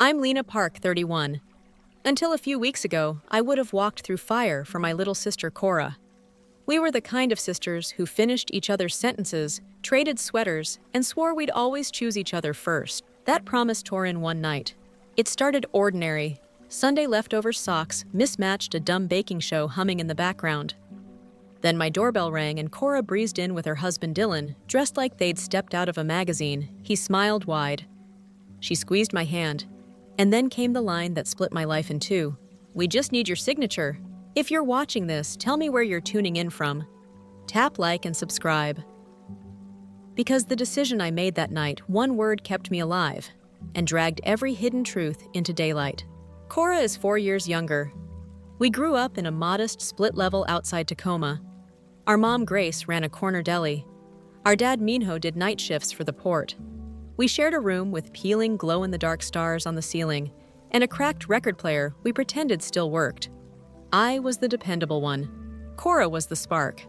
I'm Lena Park, 31. Until a few weeks ago, I would have walked through fire for my little sister Cora. We were the kind of sisters who finished each other's sentences, traded sweaters, and swore we'd always choose each other first. That promise tore in one night. It started ordinary. Sunday leftover socks mismatched a dumb baking show humming in the background. Then my doorbell rang and Cora breezed in with her husband Dylan, dressed like they'd stepped out of a magazine. He smiled wide. She squeezed my hand. And then came the line that split my life in two. "We just need your signature. If you're watching this, tell me where you're tuning in from. Tap like and subscribe." Because the decision I made that night, one word kept me alive and dragged every hidden truth into daylight. Cora is 4 years younger. We grew up in a modest split level outside Tacoma. Our mom, Grace, ran a corner deli. Our dad, Minho, did night shifts for the port. We shared a room with peeling glow-in-the-dark stars on the ceiling and a cracked record player we pretended still worked. I was the dependable one. Cora was the spark.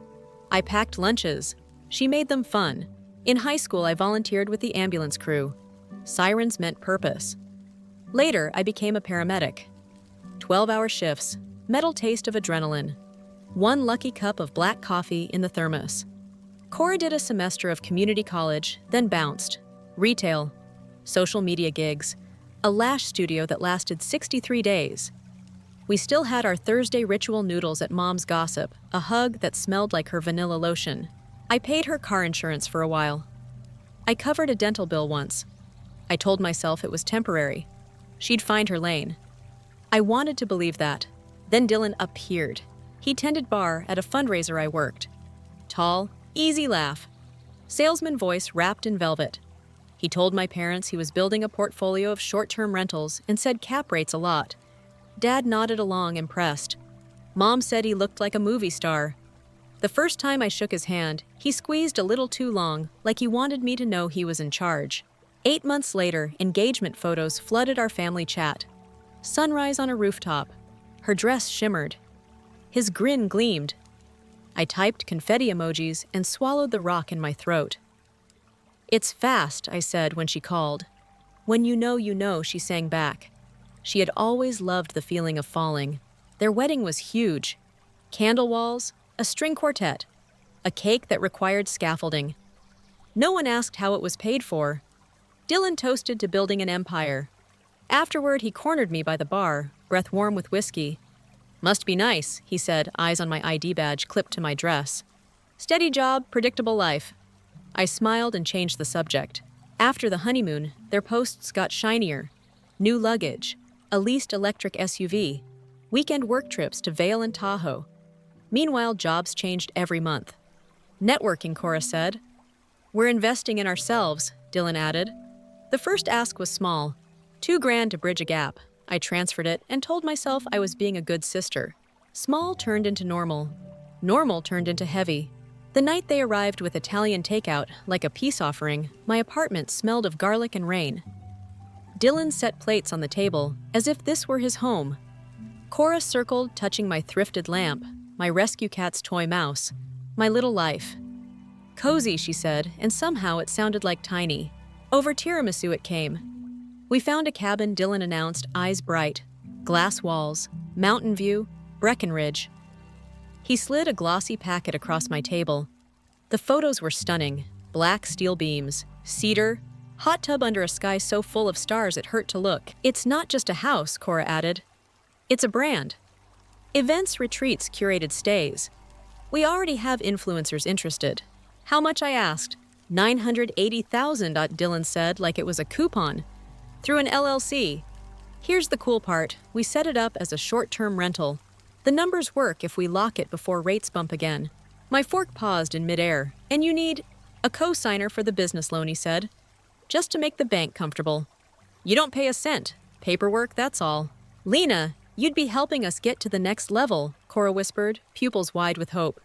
I packed lunches. She made them fun. In high school, I volunteered with the ambulance crew. Sirens meant purpose. Later, I became a paramedic. 12-hour shifts, metal taste of adrenaline. One lucky cup of black coffee in the thermos. Cora did a semester of community college, then bounced. Retail, social media gigs, a lash studio that lasted 63 days. We still had our Thursday ritual noodles at Mom's Gossip, a hug that smelled like her vanilla lotion. I paid her car insurance for a while. I covered a dental bill once. I told myself it was temporary. She'd find her lane. I wanted to believe that. Then Dylan appeared. He tended bar at a fundraiser I worked. Tall, easy laugh. Salesman voice wrapped in velvet. He told my parents he was building a portfolio of short-term rentals and said cap rates a lot. Dad nodded along, impressed. Mom said he looked like a movie star. The first time I shook his hand, he squeezed a little too long, like he wanted me to know he was in charge. 8 months later, engagement photos flooded our family chat. Sunrise on a rooftop. Her dress shimmered. His grin gleamed. I typed confetti emojis and swallowed the rock in my throat. "It's fast," I said when she called. "When you know," she sang back. She had always loved the feeling of falling. Their wedding was huge. Candle walls, a string quartet, a cake that required scaffolding. No one asked how it was paid for. Dylan toasted to building an empire. Afterward, he cornered me by the bar, breath warm with whiskey. "Must be nice," he said, eyes on my ID badge clipped to my dress. "Steady job, predictable life." I smiled and changed the subject. After the honeymoon, their posts got shinier. New luggage, a leased electric SUV, weekend work trips to Vail and Tahoe. Meanwhile, jobs changed every month. "Networking," Cora said. "We're investing in ourselves," Dylan added. The first ask was small, $2,000 to bridge a gap. I transferred it and told myself I was being a good sister. Small turned into normal. Normal turned into heavy. The night they arrived with Italian takeout, like a peace offering, my apartment smelled of garlic and rain. Dylan set plates on the table, as if this were his home. Cora circled, touching my thrifted lamp, my rescue cat's toy mouse, my little life. "Cozy," she said, and somehow it sounded like tiny. Over tiramisu it came. We found a cabin, Dylan announced, eyes bright. Glass walls, mountain view, Breckenridge. He slid a glossy packet across my table. The photos were stunning. Black steel beams, cedar, hot tub under a sky so full of stars it hurt to look. "It's not just a house," Cora added. "It's a brand. Events, retreats, curated stays. We already have influencers interested." "How much?" I asked. $980,000, Dylan said, like it was a coupon. "Through an LLC. Here's the cool part. We set it up as a short-term rental. The numbers work if we lock it before rates bump again." My fork paused in midair. "And you need a co-signer for the business loan," he said. "Just to make the bank comfortable. You don't pay a cent. Paperwork, that's all." "Lena, you'd be helping us get to the next level," Cora whispered, pupils wide with hope.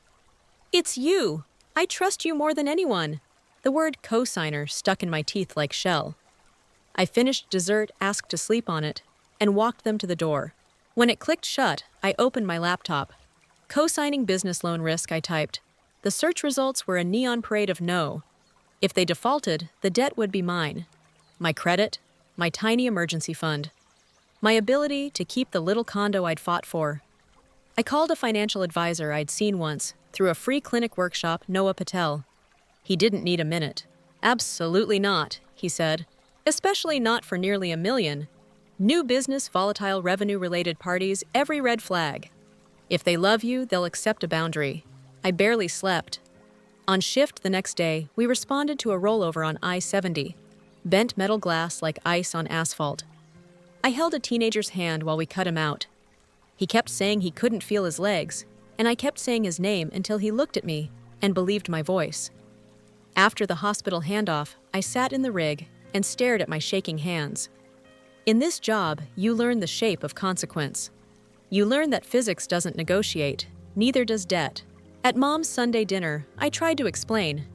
"It's you. I trust you more than anyone." The word co-signer stuck in my teeth like shell. I finished dessert, asked to sleep on it, and walked them to the door. When it clicked shut, I opened my laptop. Co-signing business loan risk, I typed. The search results were a neon parade of no. If they defaulted, the debt would be mine. My credit, my tiny emergency fund. My ability to keep the little condo I'd fought for. I called a financial advisor I'd seen once through a free clinic workshop, Noah Patel. He didn't need a minute. Absolutely not, he said. Especially not for nearly $1 million. New business, volatile revenue-related parties, every red flag. If they love you, they'll accept a boundary. I barely slept. On shift the next day, we responded to a rollover on I-70. Bent metal glass like ice on asphalt. I held a teenager's hand while we cut him out. He kept saying he couldn't feel his legs, and I kept saying his name until he looked at me and believed my voice. After the hospital handoff, I sat in the rig and stared at my shaking hands. In this job, you learn the shape of consequence. You learn that physics doesn't negotiate, neither does debt. At Mom's Sunday dinner, I tried to explain.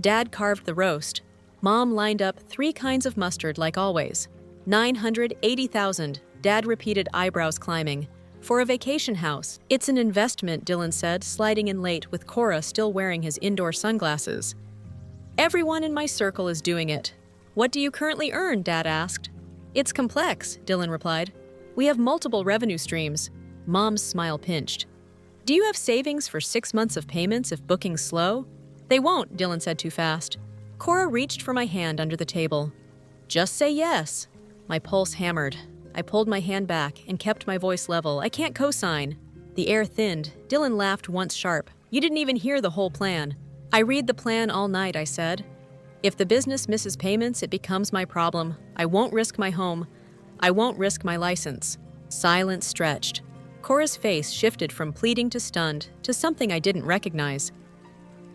Dad carved the roast. Mom lined up 3 kinds of mustard like always. 980,000, Dad repeated, eyebrows climbing. For a vacation house. It's an investment, Dylan said, sliding in late with Cora still wearing his indoor sunglasses. Everyone in my circle is doing it. What do you currently earn? Dad asked. It's complex, Dylan replied. We have multiple revenue streams. Mom's smile pinched. Do you have savings for 6 months of payments if booking's slow? They won't, Dylan said too fast. Cora reached for my hand under the table. Just say yes. My pulse hammered. I pulled my hand back and kept my voice level. I can't co-sign. The air thinned. Dylan laughed once sharp. You didn't even hear the whole plan. I read the plan all night, I said. If the business misses payments, it becomes my problem. I won't risk my home. I won't risk my license. Silence stretched. Cora's face shifted from pleading to stunned to something I didn't recognize.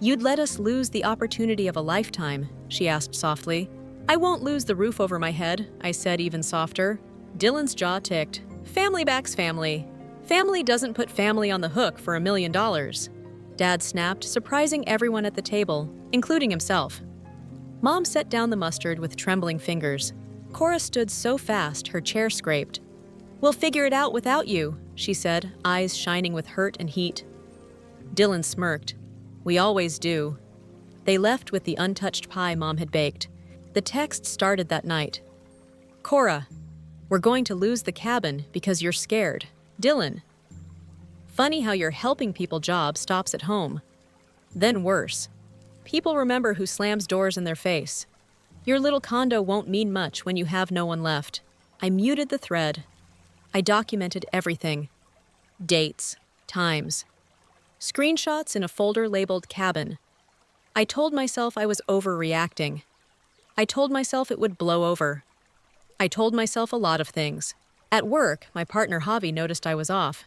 You'd let us lose the opportunity of a lifetime, she asked softly. I won't lose the roof over my head, I said even softer. Dylan's jaw ticked. Family backs family. Family doesn't put family on the hook for $1 million. Dad snapped, surprising everyone at the table, including himself. Mom set down the mustard with trembling fingers. Cora stood so fast her chair scraped. We'll figure it out without you, she said, eyes shining with hurt and heat. Dylan smirked. We always do. They left with the untouched pie Mom had baked. The text started that night. Cora, we're going to lose the cabin because you're scared. Dylan. Funny how your helping people job stops at home. Then worse. People remember who slams doors in their face. Your little condo won't mean much when you have no one left. I muted the thread. I documented everything. Dates, times. Screenshots in a folder labeled cabin. I told myself I was overreacting. I told myself it would blow over. I told myself a lot of things. At work, my partner Javi noticed I was off.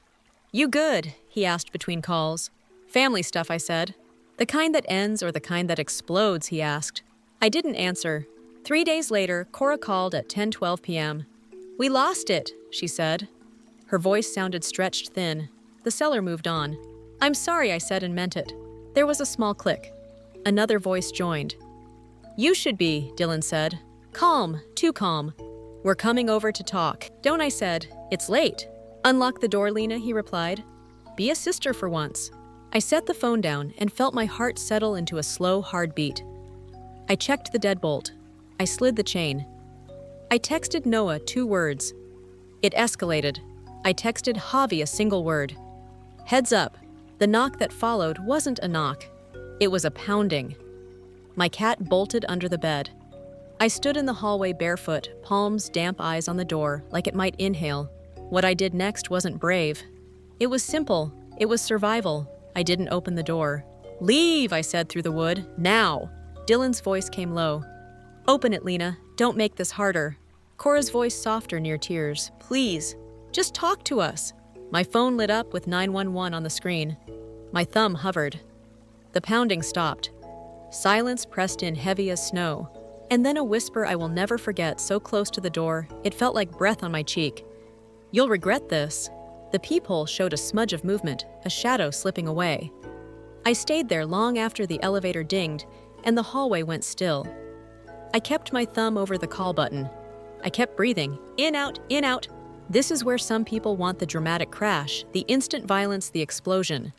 You good? He asked between calls. Family stuff, I said. The kind that ends or the kind that explodes, he asked. I didn't answer. 3 days later, Cora called at 10:12 p.m. We lost it, she said. Her voice sounded stretched thin. The seller moved on. I'm sorry, I said and meant it. There was a small click. Another voice joined. You should be, Dylan said. Calm, too calm. We're coming over to talk. Don't, I said. It's late. Unlock the door, Lena, he replied. Be a sister for once. I set the phone down and felt my heart settle into a slow, hard beat. I checked the deadbolt. I slid the chain. I texted Noah 2 words. It escalated. I texted Javi a single word. Heads up. The knock that followed wasn't a knock. It was a pounding. My cat bolted under the bed. I stood in the hallway barefoot, palms, damp eyes on the door, like it might inhale. What I did next wasn't brave. It was simple. It was survival. I didn't open the door. Leave, I said through the wood. Now. Dylan's voice came low. Open it, Lena. Don't make this harder. Cora's voice softer near tears. Please. Just talk to us. My phone lit up with 911 on the screen. My thumb hovered. The pounding stopped. Silence pressed in heavy as snow. And then a whisper I will never forget, so close to the door, it felt like breath on my cheek. You'll regret this. The peephole showed a smudge of movement, a shadow slipping away. I stayed there long after the elevator dinged, and the hallway went still. I kept my thumb over the call button. I kept breathing. In, out, in, out. This is where some people want the dramatic crash, the instant violence, the explosion.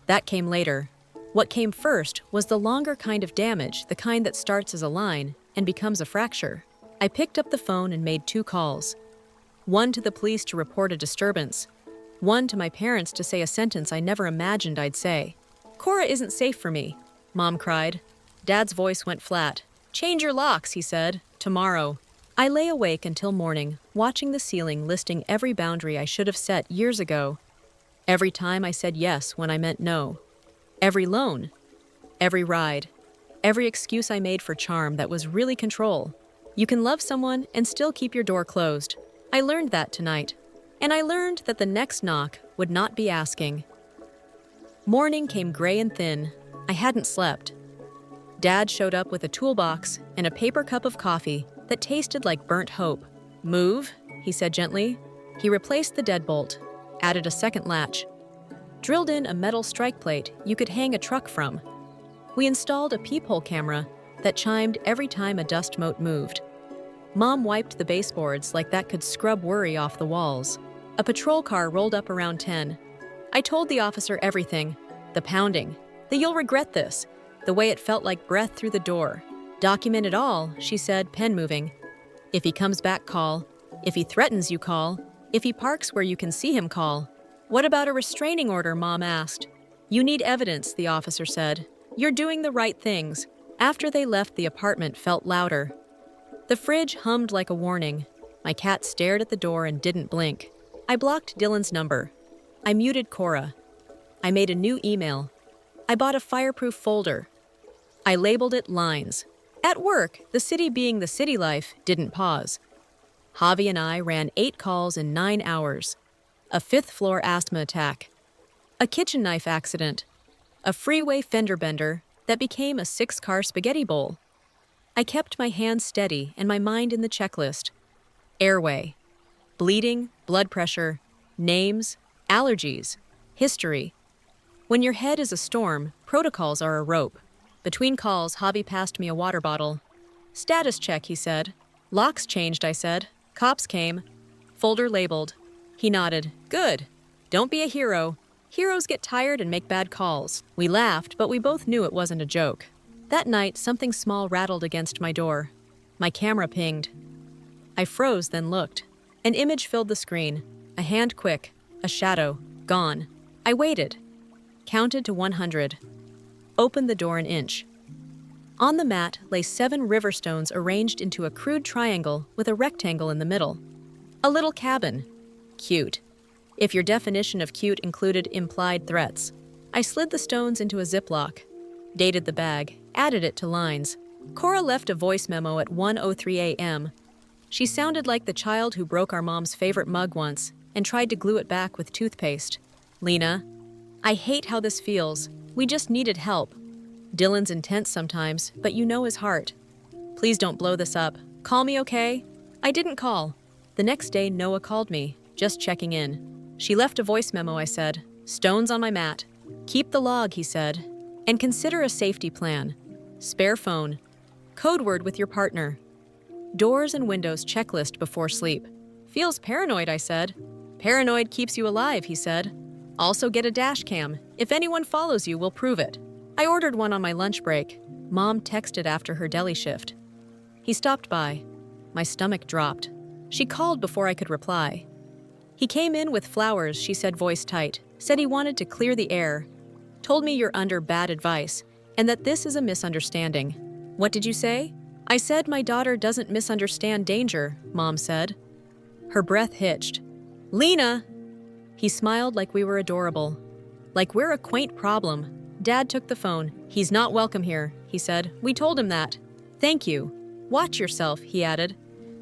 That came later. What came first was the longer kind of damage, the kind that starts as a line and becomes a fracture. I picked up the phone and made 2 calls. One to the police to report a disturbance. One to my parents to say a sentence I never imagined I'd say. "Cora isn't safe for me," Mom cried. Dad's voice went flat. "Change your locks," he said. "Tomorrow." I lay awake until morning, watching the ceiling listing every boundary I should have set years ago. Every time I said yes when I meant no. Every loan. Every ride. Every excuse I made for charm that was really control. You can love someone and still keep your door closed. I learned that tonight. And I learned that the next knock would not be asking. Morning came gray and thin. I hadn't slept. Dad showed up with a toolbox and a paper cup of coffee that tasted like burnt hope. "Move," he said gently. He replaced the deadbolt, added a second latch, drilled in a metal strike plate you could hang a truck from. We installed a peephole camera that chimed every time a dust mote moved. Mom wiped the baseboards like that could scrub worry off the walls. A patrol car rolled up around 10. I told the officer everything. The pounding. The "you'll regret this." The way it felt like breath through the door. "Document it all," she said, pen moving. "If he comes back, call. If he threatens you, call. If he parks where you can see him, call." "What about a restraining order?" Mom asked. "You need evidence," the officer said. "You're doing the right things." After they left, the apartment felt louder. The fridge hummed like a warning. My cat stared at the door and didn't blink. I blocked Dylan's number. I muted Cora. I made a new email. I bought a fireproof folder. I labeled it Lines. At work, the city being the city life didn't pause. Javi and I ran 8 calls in 9 hours. A 5th-floor asthma attack. A kitchen knife accident. A freeway fender bender that became a 6-car spaghetti bowl. I kept my hands steady and my mind in the checklist. Airway. Bleeding, blood pressure, names, allergies, history. When your head is a storm, protocols are a rope. Between calls, Javi passed me a water bottle. "Status check," he said. "Locks changed," I said. "Cops came." Folder labeled. He nodded. "Good. Don't be a hero. Heroes get tired and make bad calls." We laughed, but we both knew it wasn't a joke. That night, something small rattled against my door. My camera pinged. I froze, then looked. An image filled the screen. A hand quick. A shadow. Gone. I waited. Counted to 100. Opened the door an inch. On the mat lay 7 river stones arranged into a crude triangle with a rectangle in the middle. A little cabin. Cute. If your definition of cute included implied threats. I slid the stones into a Ziploc. Dated the bag. Added it to Lines. Cora left a voice memo at 1:03 a.m. She sounded like the child who broke our mom's favorite mug once and tried to glue it back with toothpaste. "Lena, I hate how this feels. We just needed help. Dylan's intense sometimes, but you know his heart. Please don't blow this up. Call me, okay?" I didn't call. The next day, Noah called me, just checking in. She left a voice memo, I said. "Stones on my mat. Keep the log," he said. "And consider a safety plan. Spare phone. Code word with your partner. Doors and windows checklist before sleep." "Feels paranoid," I said. "Paranoid keeps you alive," he said. "Also get a dash cam. If anyone follows you, we'll prove it." I ordered one on my lunch break. Mom texted after her deli shift. He stopped by. My stomach dropped. She called before I could reply. He came in with flowers, she said, voice tight. Said he wanted to clear the air. Told me you're under bad advice, and that this is a misunderstanding. "What did you say?" I said my daughter doesn't misunderstand danger, Mom said. Her breath hitched. "Lena!" He smiled like we were adorable. "Like we're a quaint problem." Dad took the phone. "He's not welcome here," he said. "We told him that." "Thank you. Watch yourself," he added.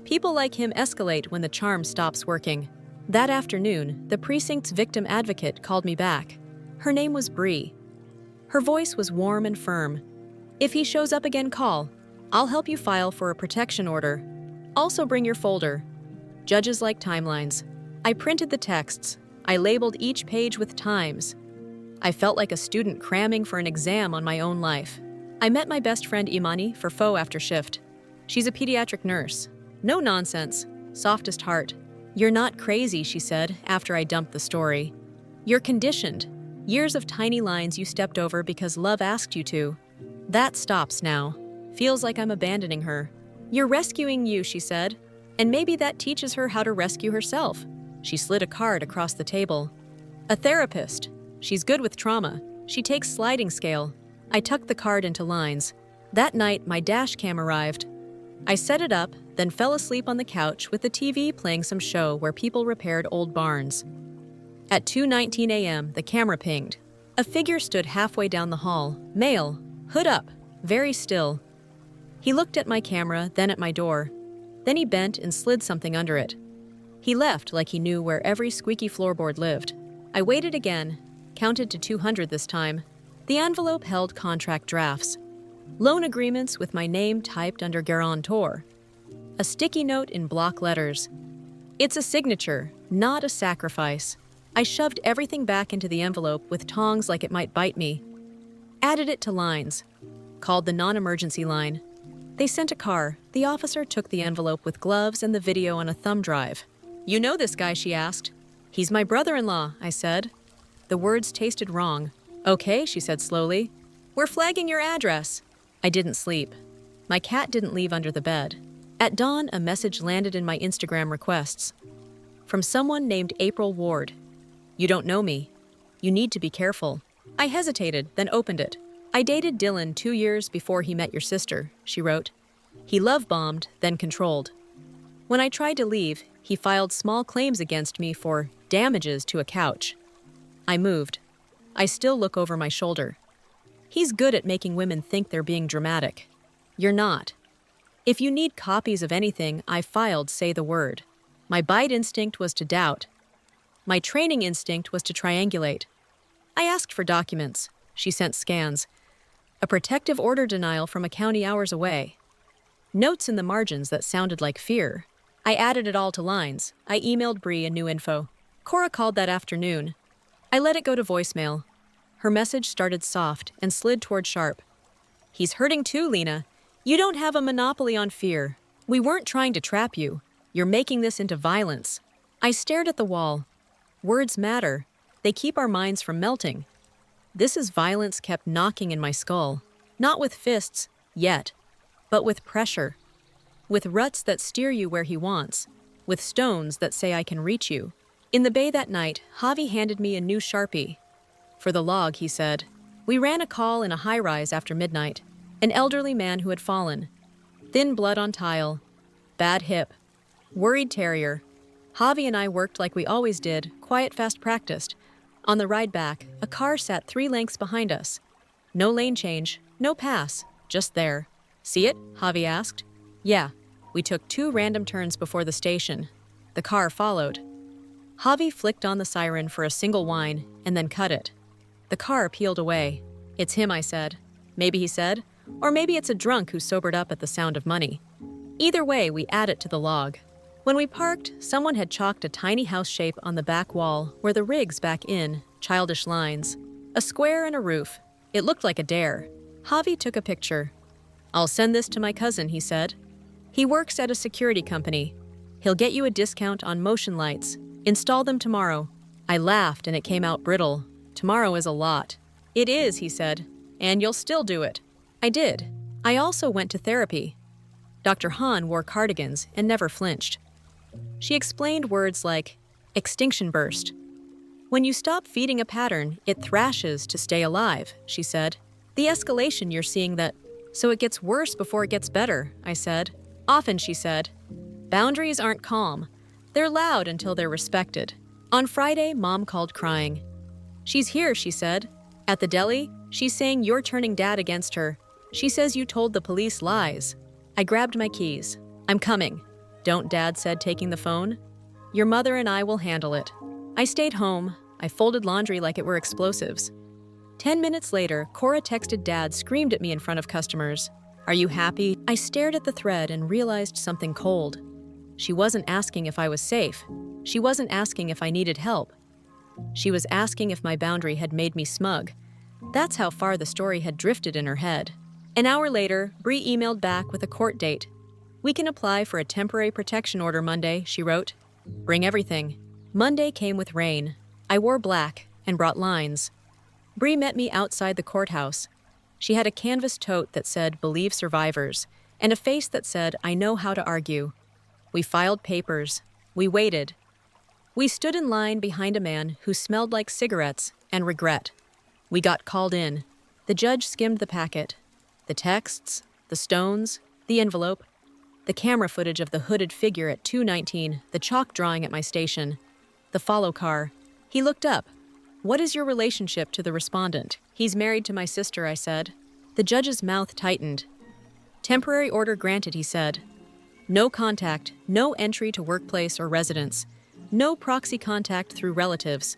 People like him escalate when the charm stops working. That afternoon, the precinct's victim advocate called me back. Her name was Bree. Her voice was warm and firm. "If he shows up again, call. I'll help you file for a protection order. Also bring your folder." Judges like timelines. I printed the texts. I labeled each page with times. I felt like a student cramming for an exam on my own life. I met my best friend Imani for pho after shift. She's a pediatric nurse. No nonsense. Softest heart. "You're not crazy," she said after I dumped the story. "You're conditioned. Years of tiny lines you stepped over because love asked you to. That stops now. Feels like I'm abandoning her." "You're rescuing you," she said. And maybe that teaches her how to rescue herself. She slid a card across the table. A therapist. She's good with trauma. She takes sliding scale. I tucked the card into lines. That night, my dash cam arrived. I set it up, then fell asleep on the couch with the TV playing some show where people repaired old barns. At 2:19 a.m., the camera pinged. A figure stood halfway down the hall. Male, hood up, very still. He looked at my camera, then at my door. Then he bent and slid something under it. He left like he knew where every squeaky floorboard lived. I waited again, counted to 200 this time. The envelope held contract drafts. Loan agreements with my name typed under guarantor. A sticky note in block letters. It's a signature, not a sacrifice. I shoved everything back into the envelope with tongs like it might bite me. Added it to lines. Called the non-emergency line. They sent a car. The officer took the envelope with gloves and the video on a thumb drive. "You know this guy?" she asked. "He's my brother-in-law," I said. The words tasted wrong. "Okay," she said slowly. "We're flagging your address." I didn't sleep. My cat didn't leave under the bed. At dawn, a message landed in my Instagram requests. From someone named April Ward. "You don't know me. You need to be careful." I hesitated, then opened it. "I dated Dylan 2 years before he met your sister," she wrote. "He love-bombed, then controlled. When I tried to leave, he filed small claims against me for damages to a couch. I moved. I still look over my shoulder. He's good at making women think they're being dramatic. You're not. If you need copies of anything I filed, say the word. My bite instinct was to doubt. My training instinct was to triangulate. I asked for documents. She sent scans. A protective order denial from a county hours away. Notes in the margins that sounded like fear. I added it all to lines. I emailed Bree a new info. Cora called that afternoon. I let it go to voicemail. Her message started soft and slid toward sharp. "He's hurting too, Lena. You don't have a monopoly on fear. We weren't trying to trap you. You're making this into violence." I stared at the wall. Words matter. They keep our minds from melting. This is violence kept knocking in my skull. Not with fists, yet, but with pressure. With ruts that steer you where he wants. With stones that say I can reach you. In the bay that night, Javi handed me a new Sharpie. "For the log," he said. We ran a call in a high-rise after midnight. An elderly man who had fallen. Thin blood on tile. Bad hip. Worried terrier. Javi and I worked like we always did, quiet, fast practiced. On the ride back, a car sat 3 lengths behind us. No lane change, no pass, just there. "See it?" Javi asked. "Yeah." We took 2 random turns before the station. The car followed. Javi flicked on the siren for a single whine and then cut it. The car peeled away. "It's him," I said. Maybe he said, or maybe it's a drunk who sobered up at the sound of money. Either way, we add it to the log. When we parked, someone had chalked a tiny house shape on the back wall where the rigs back in, childish lines. A square and a roof. It looked like a dare. Javi took a picture. "I'll send this to my cousin," he said. "He works at a security company. He'll get you a discount on motion lights. Install them tomorrow." I laughed and it came out brittle. "Tomorrow is a lot." "It is," he said. "And you'll still do it." I did. I also went to therapy. Dr. Hahn wore cardigans and never flinched. She explained words like extinction burst. "When you stop feeding a pattern, it thrashes to stay alive," she said. "The escalation you're seeing that, so it gets worse before it gets better," I said. "Often," she said. "Boundaries aren't calm. They're loud until they're respected." On Friday, Mom called crying. "She's here," she said. "At the deli, she's saying you're turning Dad against her. She says you told the police lies." I grabbed my keys. "I'm coming." "Don't," Dad said, taking the phone. "Your mother and I will handle it." I stayed home. I folded laundry like it were explosives. 10 minutes later, Cora texted Dad, screamed at me in front of customers. "Are you happy?" I stared at the thread and realized something cold. She wasn't asking if I was safe. She wasn't asking if I needed help. She was asking if my boundary had made me smug. That's how far the story had drifted in her head. An hour later, Bree emailed back with a court date. "We can apply for a temporary protection order Monday," she wrote. "Bring everything." Monday came with rain. I wore black and brought lines. Bree met me outside the courthouse. She had a canvas tote that said, "Believe survivors," and a face that said, "I know how to argue." We filed papers. We waited. We stood in line behind a man who smelled like cigarettes and regret. We got called in. The judge skimmed the packet. The texts, the stones, the envelope, the camera footage of the hooded figure at 219, the chalk drawing at my station, the follow car. He looked up. "What is your relationship to the respondent?" "He's married to my sister," I said. The judge's mouth tightened. "Temporary order granted," he said. "No contact, no entry to workplace or residence, no proxy contact through relatives.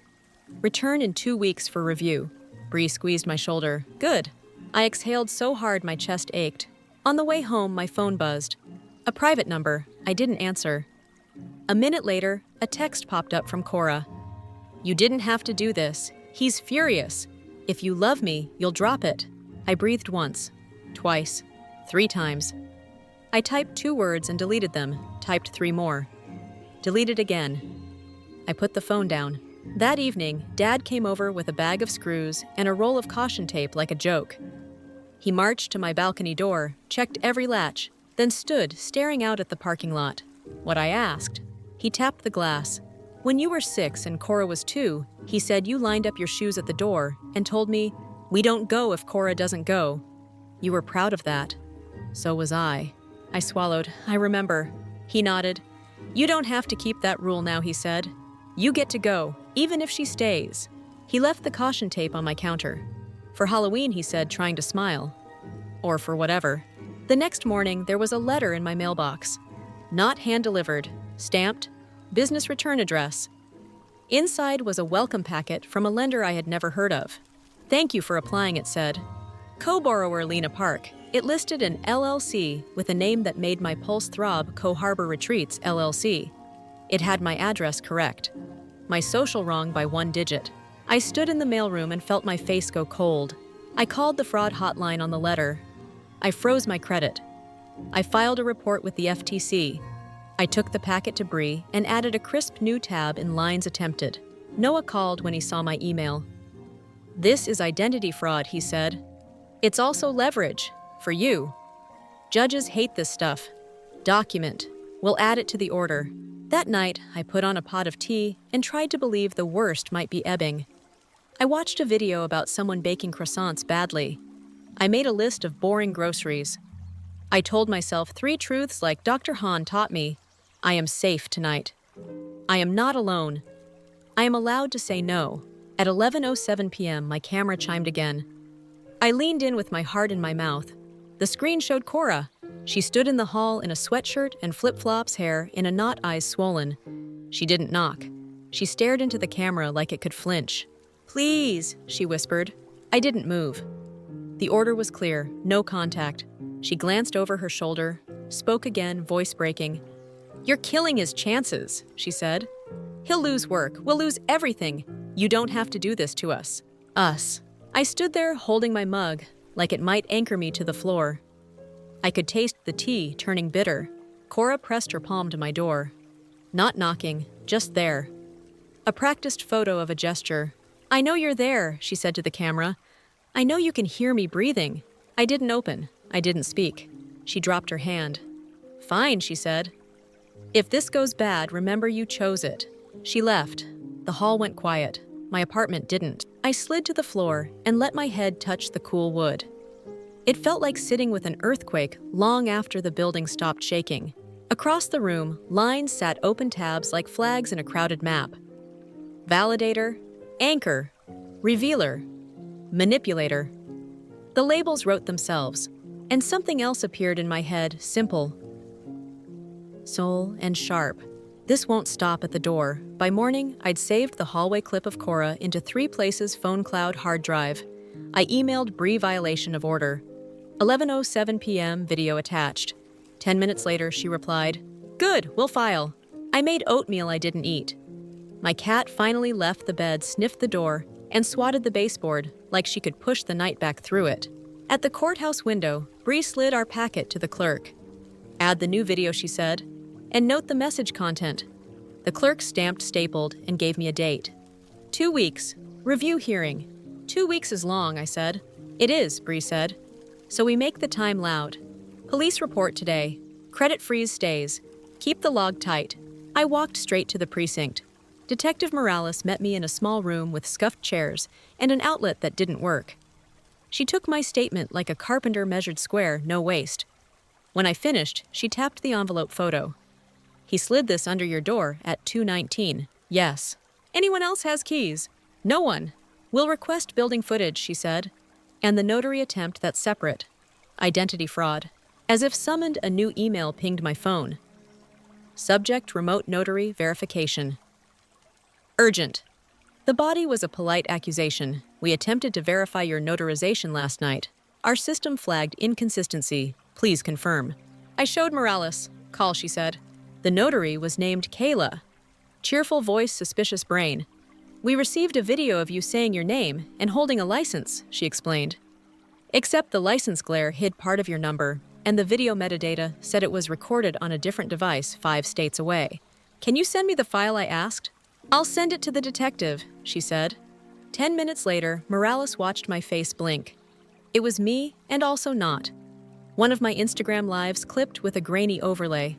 Return in 2 weeks for review." Bree squeezed my shoulder. "Good." I exhaled so hard my chest ached. On the way home, my phone buzzed. A private number. I didn't answer. A minute later, a text popped up from Cora. "You didn't have to do this. He's furious. If you love me, you'll drop it." I breathed once, twice, 3 times. I typed 2 words and deleted them, typed 3 more. Deleted again. I put the phone down. That evening, Dad came over with a bag of screws and a roll of caution tape like a joke. He marched to my balcony door, checked every latch, then stood staring out at the parking lot. What I asked. He tapped the glass. "When you were 6 and Cora was 2, he said you lined up your shoes at the door and told me, 'We don't go if Cora doesn't go.' You were proud of that. So was I." I swallowed. "I remember." He nodded. "You don't have to keep that rule now," he said. "You get to go, even if she stays." He left the caution tape on my counter. "For Halloween," he said, trying to smile. Or for whatever. The next morning, there was a letter in my mailbox. Not hand-delivered, stamped, business return address. Inside was a welcome packet from a lender I had never heard of. "Thank you for applying," it said. Co-borrower Lena Park. It listed an LLC with a name that made my pulse throb. Co-Harbor Retreats, LLC. It had my address correct. My social wrong by 1 digit. I stood in the mailroom and felt my face go cold. I called the fraud hotline on the letter. I froze my credit. I filed a report with the FTC. I took the packet to Bree and added a crisp new tab in lines attempted. Noah called when he saw my email. "This is identity fraud," he said. "It's also leverage. For you. Judges hate this stuff. Document. We'll add it to the order." That night, I put on a pot of tea and tried to believe the worst might be ebbing. I watched a video about someone baking croissants badly. I made a list of boring groceries. I told myself 3 truths like Dr. Hahn taught me. I am safe tonight. I am not alone. I am allowed to say no. At 11:07 p.m., my camera chimed again. I leaned in with my heart in my mouth. The screen showed Cora. She stood in the hall in a sweatshirt and flip-flops, hair in a knot, eyes swollen. She didn't knock. She stared into the camera like it could flinch. "Please," she whispered. I didn't move. The order was clear, no contact. She glanced over her shoulder, spoke again, voice breaking. "You're killing his chances," she said. "He'll lose work. We'll lose everything. You don't have to do this to us." Us. I stood there holding my mug, like it might anchor me to the floor. I could taste the tea turning bitter. Cora pressed her palm to my door. Not knocking, just there. A practiced photo of a gesture. "I know you're there," she said to the camera. "I know you can hear me breathing." I didn't open. I didn't speak. She dropped her hand. "Fine," she said. "If this goes bad, remember you chose it." She left. The hall went quiet. My apartment didn't. I slid to the floor and let my head touch the cool wood. It felt like sitting with an earthquake long after the building stopped shaking. Across the room, lines sat open tabs like flags in a crowded map. Validator, anchor, revealer, manipulator. The labels wrote themselves, and something else appeared in my head, simple. Soul and sharp. This won't stop at the door. By morning, I'd saved the hallway clip of Cora into 3 places phone cloud hard drive. I emailed Bree violation of order. 11:07 p.m. video attached. 10 minutes later, she replied, "Good, we'll file." I made oatmeal I didn't eat. My cat finally left the bed, sniffed the door, and swatted the baseboard like she could push the night back through it. At the courthouse window, Bree slid our packet to the clerk. "Add the new video," she said, "and note the message content." The clerk stamped, stapled, and gave me a date. 2 weeks. Review hearing. 2 weeks is long, I said. "It is," Bree said. "So we make the time loud. Police report today. Credit freeze stays. Keep the log tight. I walked straight to the precinct. Detective Morales met me in a small room with scuffed chairs and an outlet that didn't work. She took my statement like a carpenter measured square, no waste. When I finished, she tapped the envelope photo. He slid this under your door at 2:19. Yes. Anyone else has keys? No one. We'll request building footage, she said. And the notary attempt that's separate. Identity fraud. As if summoned, a new email pinged my phone. Subject remote notary verification. Urgent. The body was a polite accusation. We attempted to verify your notarization last night. Our system flagged inconsistency. Please confirm. I showed Morales. Call, she said. The notary was named Kayla. Cheerful voice, suspicious brain. We received a video of you saying your name and holding a license, she explained. Except the license glare hid part of your number, and the video metadata said it was recorded on a different device 5 states away. Can you send me the file I asked? I'll send it to the detective, she said. 10 minutes later, Morales watched my face blink. It was me, and also not. One of my Instagram lives clipped with a grainy overlay.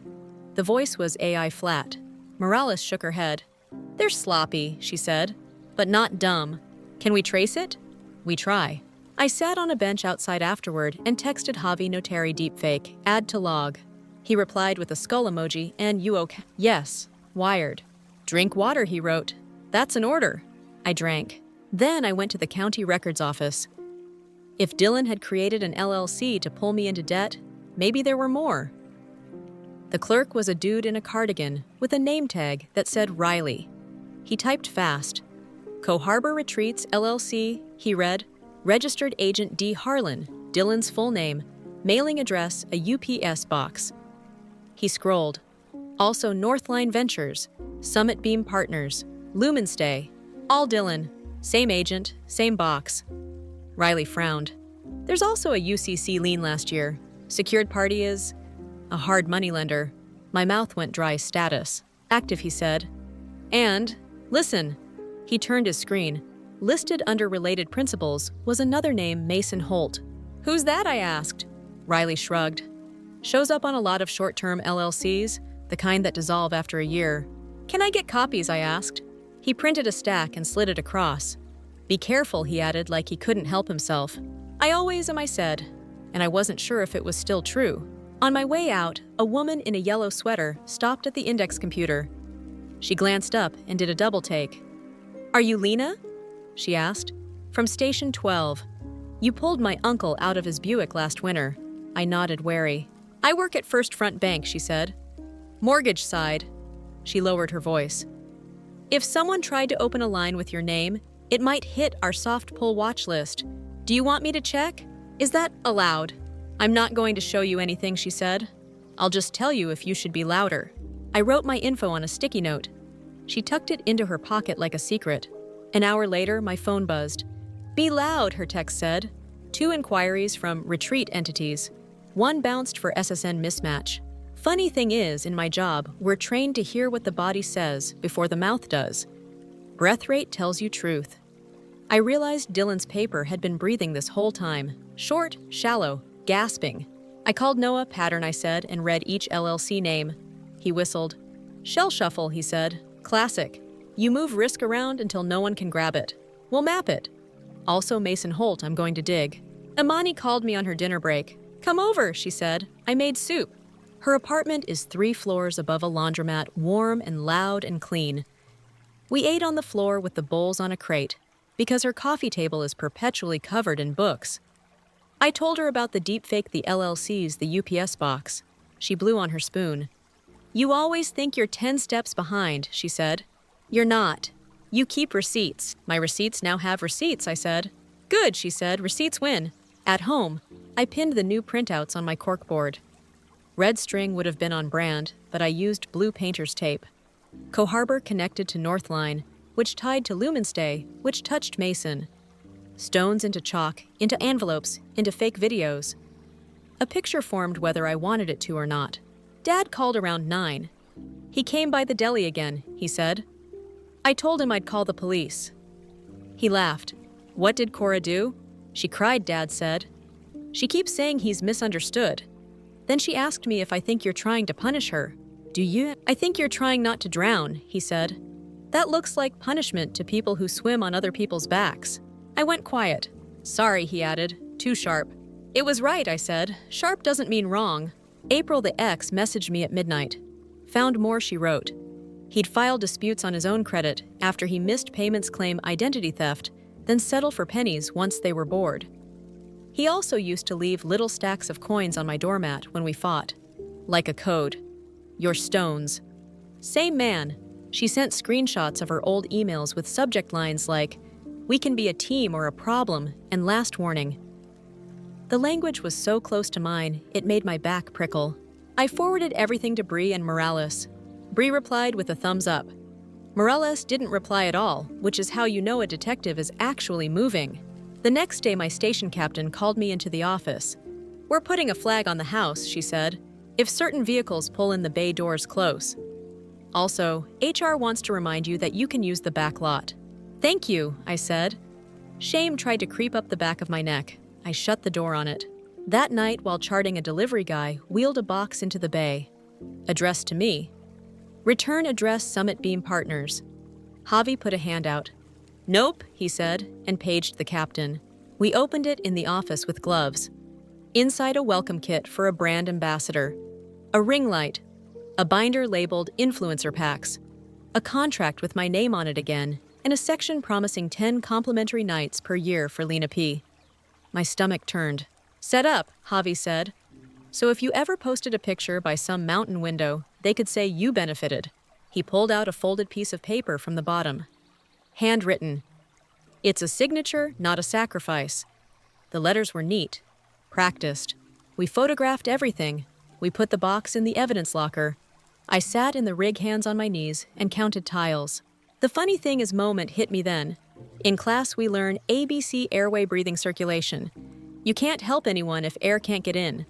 The voice was AI flat. Morales shook her head. They're sloppy, she said, but not dumb. Can we trace it? We try. I sat on a bench outside afterward and texted Javi Notary deepfake, add to log. He replied with a skull emoji and you okay? Yes, wired. Drink water, he wrote. That's an order. I drank. Then I went to the county records office. If Dylan had created an LLC to pull me into debt, maybe there were more. The clerk was a dude in a cardigan with a name tag that said Riley. He typed fast. Co-Harbor Retreats, LLC, he read. Registered Agent D. Harlan, Dylan's full name, mailing address, a UPS box. He scrolled. Also Northline Ventures, Summit Beam Partners, Lumenstay, all Dylan, same agent, same box. Riley frowned. There's also a UCC lien last year. Secured party is a hard moneylender. My mouth went dry. Status. Active, he said. And, listen. He turned his screen. Listed under related principals was another name, Mason Holt. Who's that, I asked. Riley shrugged. Shows up on a lot of short-term LLCs, the kind that dissolve after a year. Can I get copies, I asked. He printed a stack and slid it across. Be careful, he added like he couldn't help himself. I always am, I said, and I wasn't sure if it was still true. On my way out, a woman in a yellow sweater stopped at the index computer. She glanced up and did a double take. Are you Lena? She asked. From Station 12. You pulled my uncle out of his Buick last winter. I nodded wary. I work at First Front Bank, she said. Mortgage side. She lowered her voice. If someone tried to open a line with your name, it might hit our soft pull watch list. Do you want me to check? Is that allowed? I'm not going to show you anything, she said. I'll just tell you if you should be louder. I wrote my info on a sticky note. She tucked it into her pocket like a secret. An hour later, my phone buzzed. Be loud, her text said. 2 inquiries from retreat entities. 1 bounced for SSN mismatch. Funny thing is, in my job, we're trained to hear what the body says before the mouth does. Breath rate tells you truth. I realized Dylan's paper had been breathing this whole time. Short, shallow, gasping. I called Noah, pattern, I said, and read each LLC name. He whistled. Shell shuffle, he said. Classic. You move risk around until no one can grab it. We'll map it. Also Mason Holt, I'm going to dig. Imani called me on her dinner break. Come over, she said. I made soup. Her apartment is 3 floors above a laundromat, warm and loud and clean. We ate on the floor with the bowls on a crate, because her coffee table is perpetually covered in books. I told her about the deepfake the LLC's, the UPS box. She blew on her spoon. You always think you're 10 steps behind, she said. You're not. You keep receipts. My receipts now have receipts, I said. Good, she said. Receipts win. At home, I pinned the new printouts on my corkboard. Red string would have been on brand, but I used blue painter's tape. Co-Harbor connected to Northline, which tied to Lumenstay, which touched Mason. Stones into chalk, into envelopes, into fake videos. A picture formed whether I wanted it to or not. Dad called around 9. He came by the deli again, he said. I told him I'd call the police. He laughed. What did Cora do? She cried, Dad said. She keeps saying he's misunderstood. Then she asked me if I think you're trying to punish her. Do you? I think you're trying not to drown, he said. That looks like punishment to people who swim on other people's backs. I went quiet. Sorry, he added, too sharp. It was right, I said. Sharp doesn't mean wrong. April the ex messaged me at midnight. Found more, she wrote. He'd filed disputes on his own credit after he missed payments claim identity theft, then settle for pennies once they were bored. He also used to leave little stacks of coins on my doormat when we fought. Like a code. Your stones. Same man. She sent screenshots of her old emails with subject lines like, "We can be a team or a problem," and last warning. The language was so close to mine, it made my back prickle. I forwarded everything to Bree and Morales. Bree replied with a thumbs up. Morales didn't reply at all, which is how you know a detective is actually moving. The next day, my station captain called me into the office. We're putting a flag on the house, she said, if certain vehicles pull in the bay doors close. Also, HR wants to remind you that you can use the back lot. Thank you, I said. Shame tried to creep up the back of my neck. I shut the door on it. That night, while charting, a delivery guy wheeled a box into the bay. Addressed to me. Return address Summit Beam Partners. Javi put a hand out. Nope, he said, and paged the captain. We opened it in the office with gloves. Inside, a welcome kit for a brand ambassador. A ring light. A binder labeled Influencer Packs. A contract with my name on it again, and a section promising 10 complimentary nights per year for Lena P. My stomach turned. Set up, Javi said. So if you ever posted a picture by some mountain window, they could say you benefited. He pulled out a folded piece of paper from the bottom. Handwritten. It's a signature, not a sacrifice. The letters were neat. Practiced. We photographed everything. We put the box in the evidence locker. I sat in the rig, hands on my knees, and counted tiles. The funny thing is, moment hit me then. In class, we learn ABC airway breathing circulation. You can't help anyone if air can't get in.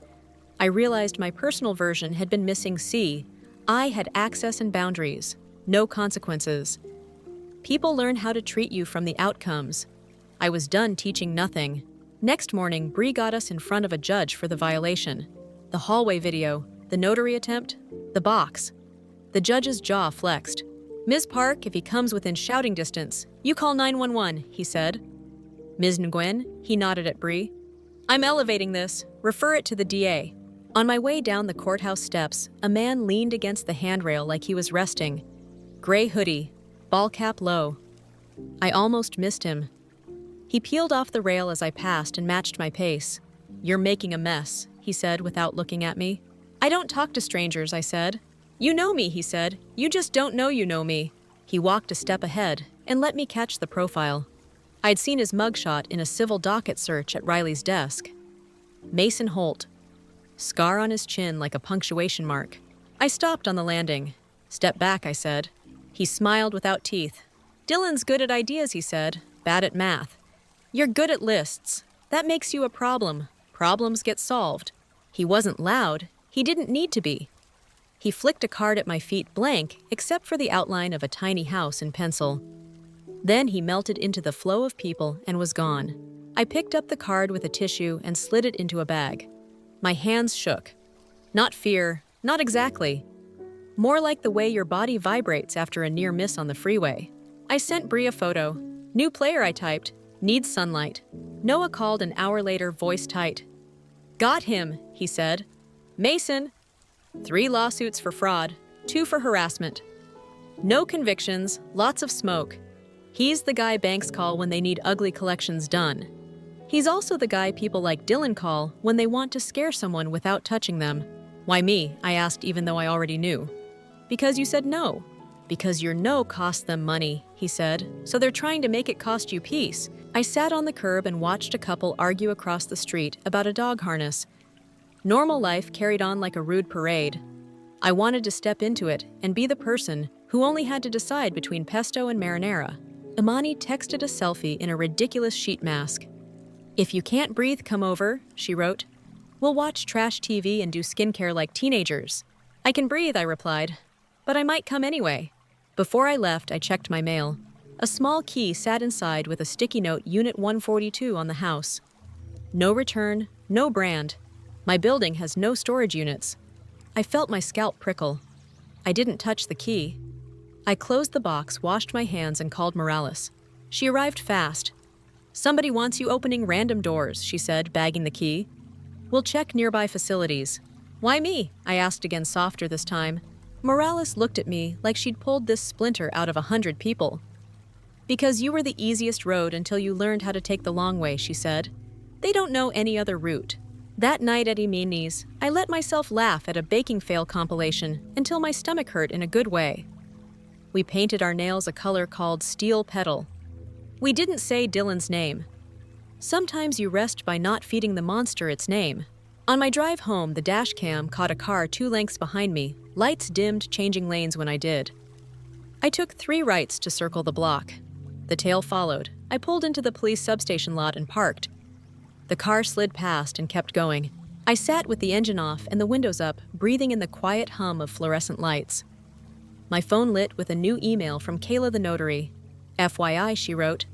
I realized my personal version had been missing C. I had access and boundaries. No consequences. People learn how to treat you from the outcomes. I was done teaching nothing. Next morning, Bree got us in front of a judge for the violation. The hallway video, the notary attempt, the box. The judge's jaw flexed. Ms. Park, if he comes within shouting distance, you call 911, he said. Ms. Nguyen, he nodded at Bree. I'm elevating this. Refer it to the DA. On my way down the courthouse steps, a man leaned against the handrail like he was resting. Gray hoodie, ball cap low. I almost missed him. He peeled off the rail as I passed and matched my pace. You're making a mess, he said without looking at me. I don't talk to strangers, I said. You know me, he said. You just don't know you know me. He walked a step ahead and let me catch the profile. I'd seen his mugshot in a civil docket search at Riley's desk. Mason Holt. Scar on his chin like a punctuation mark. I stopped on the landing. Step back, I said. He smiled without teeth. Dylan's good at ideas, he said. Bad at math. You're good at lists. That makes you a problem. Problems get solved. He wasn't loud. He didn't need to be. He flicked a card at my feet blank, except for the outline of a tiny house in pencil. Then he melted into the flow of people and was gone. I picked up the card with a tissue and slid it into a bag. My hands shook. Not fear, not exactly. More like the way your body vibrates after a near miss on the freeway. I sent Bree a photo. New player, I typed. Needs sunlight. Noah called an hour later, voice tight. Got him, he said. Mason. 3 lawsuits for fraud, 2 for harassment. No convictions, lots of smoke. He's the guy banks call when they need ugly collections done. He's also the guy people like Dylan call when they want to scare someone without touching them. Why me? I asked, even though I already knew. Because you said no. Because your no cost them money, he said, so they're trying to make it cost you peace. I sat on the curb and watched a couple argue across the street about a dog harness. Normal life carried on like a rude parade. I wanted to step into it and be the person who only had to decide between pesto and marinara. Imani texted a selfie in a ridiculous sheet mask. If you can't breathe, come over, she wrote. We'll watch trash TV and do skincare like teenagers. I can breathe, I replied. But I might come anyway. Before I left, I checked my mail. A small key sat inside with a sticky note, Unit 142 on the house. No return, no brand. My building has no storage units. I felt my scalp prickle. I didn't touch the key. I closed the box, washed my hands, and called Morales. She arrived fast. "Somebody wants you opening random doors," she said, bagging the key. "We'll check nearby facilities." "Why me?" I asked again, softer this time. Morales looked at me like she'd pulled this splinter out of 100 people. "Because you were the easiest road until you learned how to take the long way," she said. "They don't know any other route." That night at Imini's, I let myself laugh at a baking fail compilation until my stomach hurt in a good way. We painted our nails a color called steel petal. We didn't say Dylan's name. Sometimes you rest by not feeding the monster its name. On my drive home, the dash cam caught a car 2 lengths behind me, lights dimmed, changing lanes when I did. I took 3 rights to circle the block. The tail followed. I pulled into the police substation lot and parked. The car slid past and kept going. I sat with the engine off and the windows up, breathing in the quiet hum of fluorescent lights. My phone lit with a new email from Kayla the notary. "FYI," she wrote,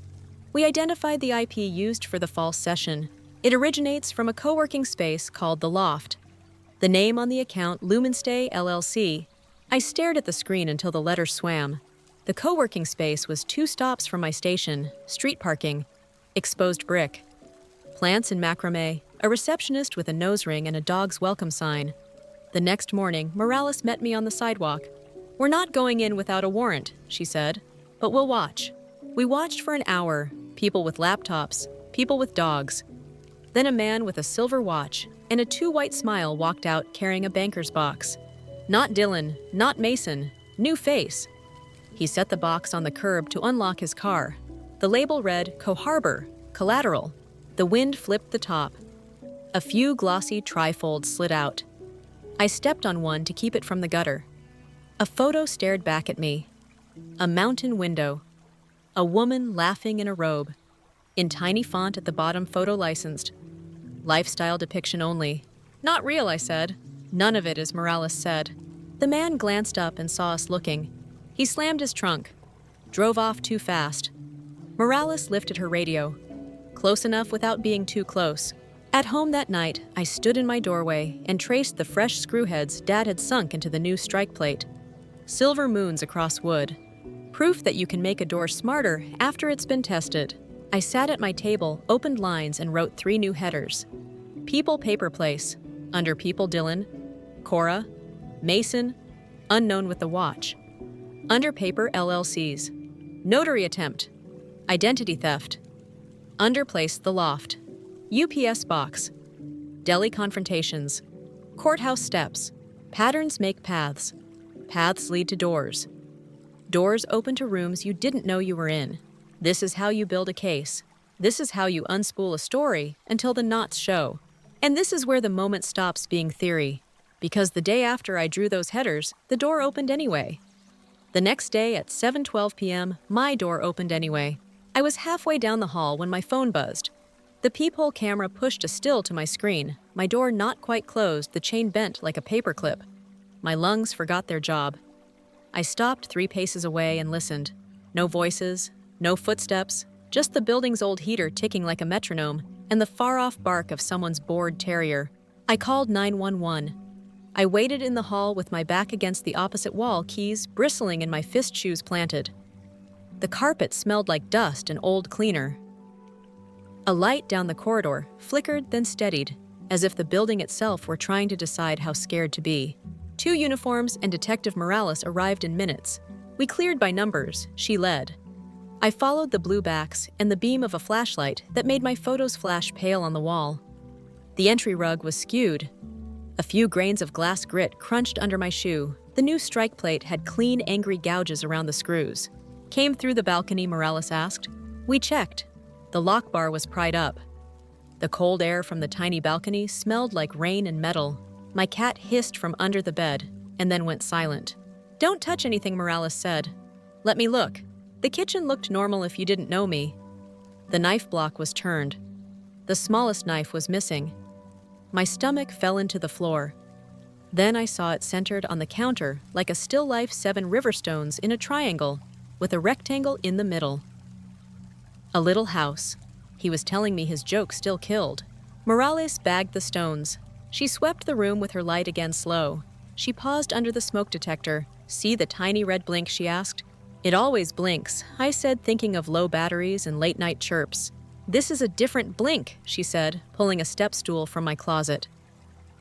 "we identified the IP used for the false session. It originates from a co-working space called The Loft. The name on the account, Lumenstay LLC." I stared at the screen until the letters swam. The co-working space was 2 stops from my station, street parking, exposed brick, plants and macrame, a receptionist with a nose ring and a dog's welcome sign. The next morning, Morales met me on the sidewalk. "We're not going in without a warrant," she said, "but we'll watch." We watched for an hour, people with laptops, people with dogs. Then a man with a silver watch and a too white smile walked out carrying a banker's box. Not Dylan, not Mason, new face. He set the box on the curb to unlock his car. The label read, "Co-Harbor, Collateral." The wind flipped the top. A few glossy trifolds slid out. I stepped on one to keep it from the gutter. A photo stared back at me. A mountain window. A woman laughing in a robe. In tiny font at the bottom, photo licensed. Lifestyle depiction only. "Not real," I said. "None of it is," Morales said. The man glanced up and saw us looking. He slammed his trunk. Drove off too fast. Morales lifted her radio. Close enough without being too close. At home that night, I stood in my doorway and traced the fresh screwheads Dad had sunk into the new strike plate. Silver moons across wood. Proof that you can make a door smarter after it's been tested. I sat at my table, opened lines, and wrote 3 new headers. People Paper Place. Under People Dylan. Cora. Mason. Unknown with the watch. Under Paper LLCs. Notary attempt. Identity theft. Under Place The Loft. UPS box. Deli confrontations. Courthouse steps. Patterns make paths. Paths lead to doors. Doors open to rooms you didn't know you were in. This is how you build a case. This is how you unspool a story until the knots show. And this is where the moment stops being theory. Because the day after I drew those headers, the door opened anyway. The next day at 7:12 p.m., my door opened anyway. I was halfway down the hall when my phone buzzed. The peephole camera pushed a still to my screen. My door not quite closed, the chain bent like a paperclip. My lungs forgot their job. I stopped 3 paces away and listened. No voices, no footsteps, just the building's old heater ticking like a metronome and the far-off bark of someone's bored terrier. I called 911. I waited in the hall with my back against the opposite wall, keys bristling and my fist shoes planted. The carpet smelled like dust and old cleaner. A light down the corridor flickered, then steadied, as if the building itself were trying to decide how scared to be. 2 uniforms and Detective Morales arrived in minutes. We cleared by numbers. She led. I followed the blue backs and the beam of a flashlight that made my photos flash pale on the wall. The entry rug was skewed. A few grains of glass grit crunched under my shoe. The new strike plate had clean, angry gouges around the screws. "Came through the balcony?" Morales asked. We checked. The lock bar was pried up. The cold air from the tiny balcony smelled like rain and metal. My cat hissed from under the bed and then went silent. "Don't touch anything," Morales said. "Let me look." The kitchen looked normal if you didn't know me. The knife block was turned. The smallest knife was missing. My stomach fell into the floor. Then I saw it centered on the counter like a still life 7 river stones in a triangle with a rectangle in the middle. A little house. He was telling me his joke still killed. Morales bagged the stones. She swept the room with her light again slow. She paused under the smoke detector. "See the tiny red blink?" she asked. "It always blinks," I said, thinking of low batteries and late-night chirps. "This is a different blink," she said, pulling a step stool from my closet.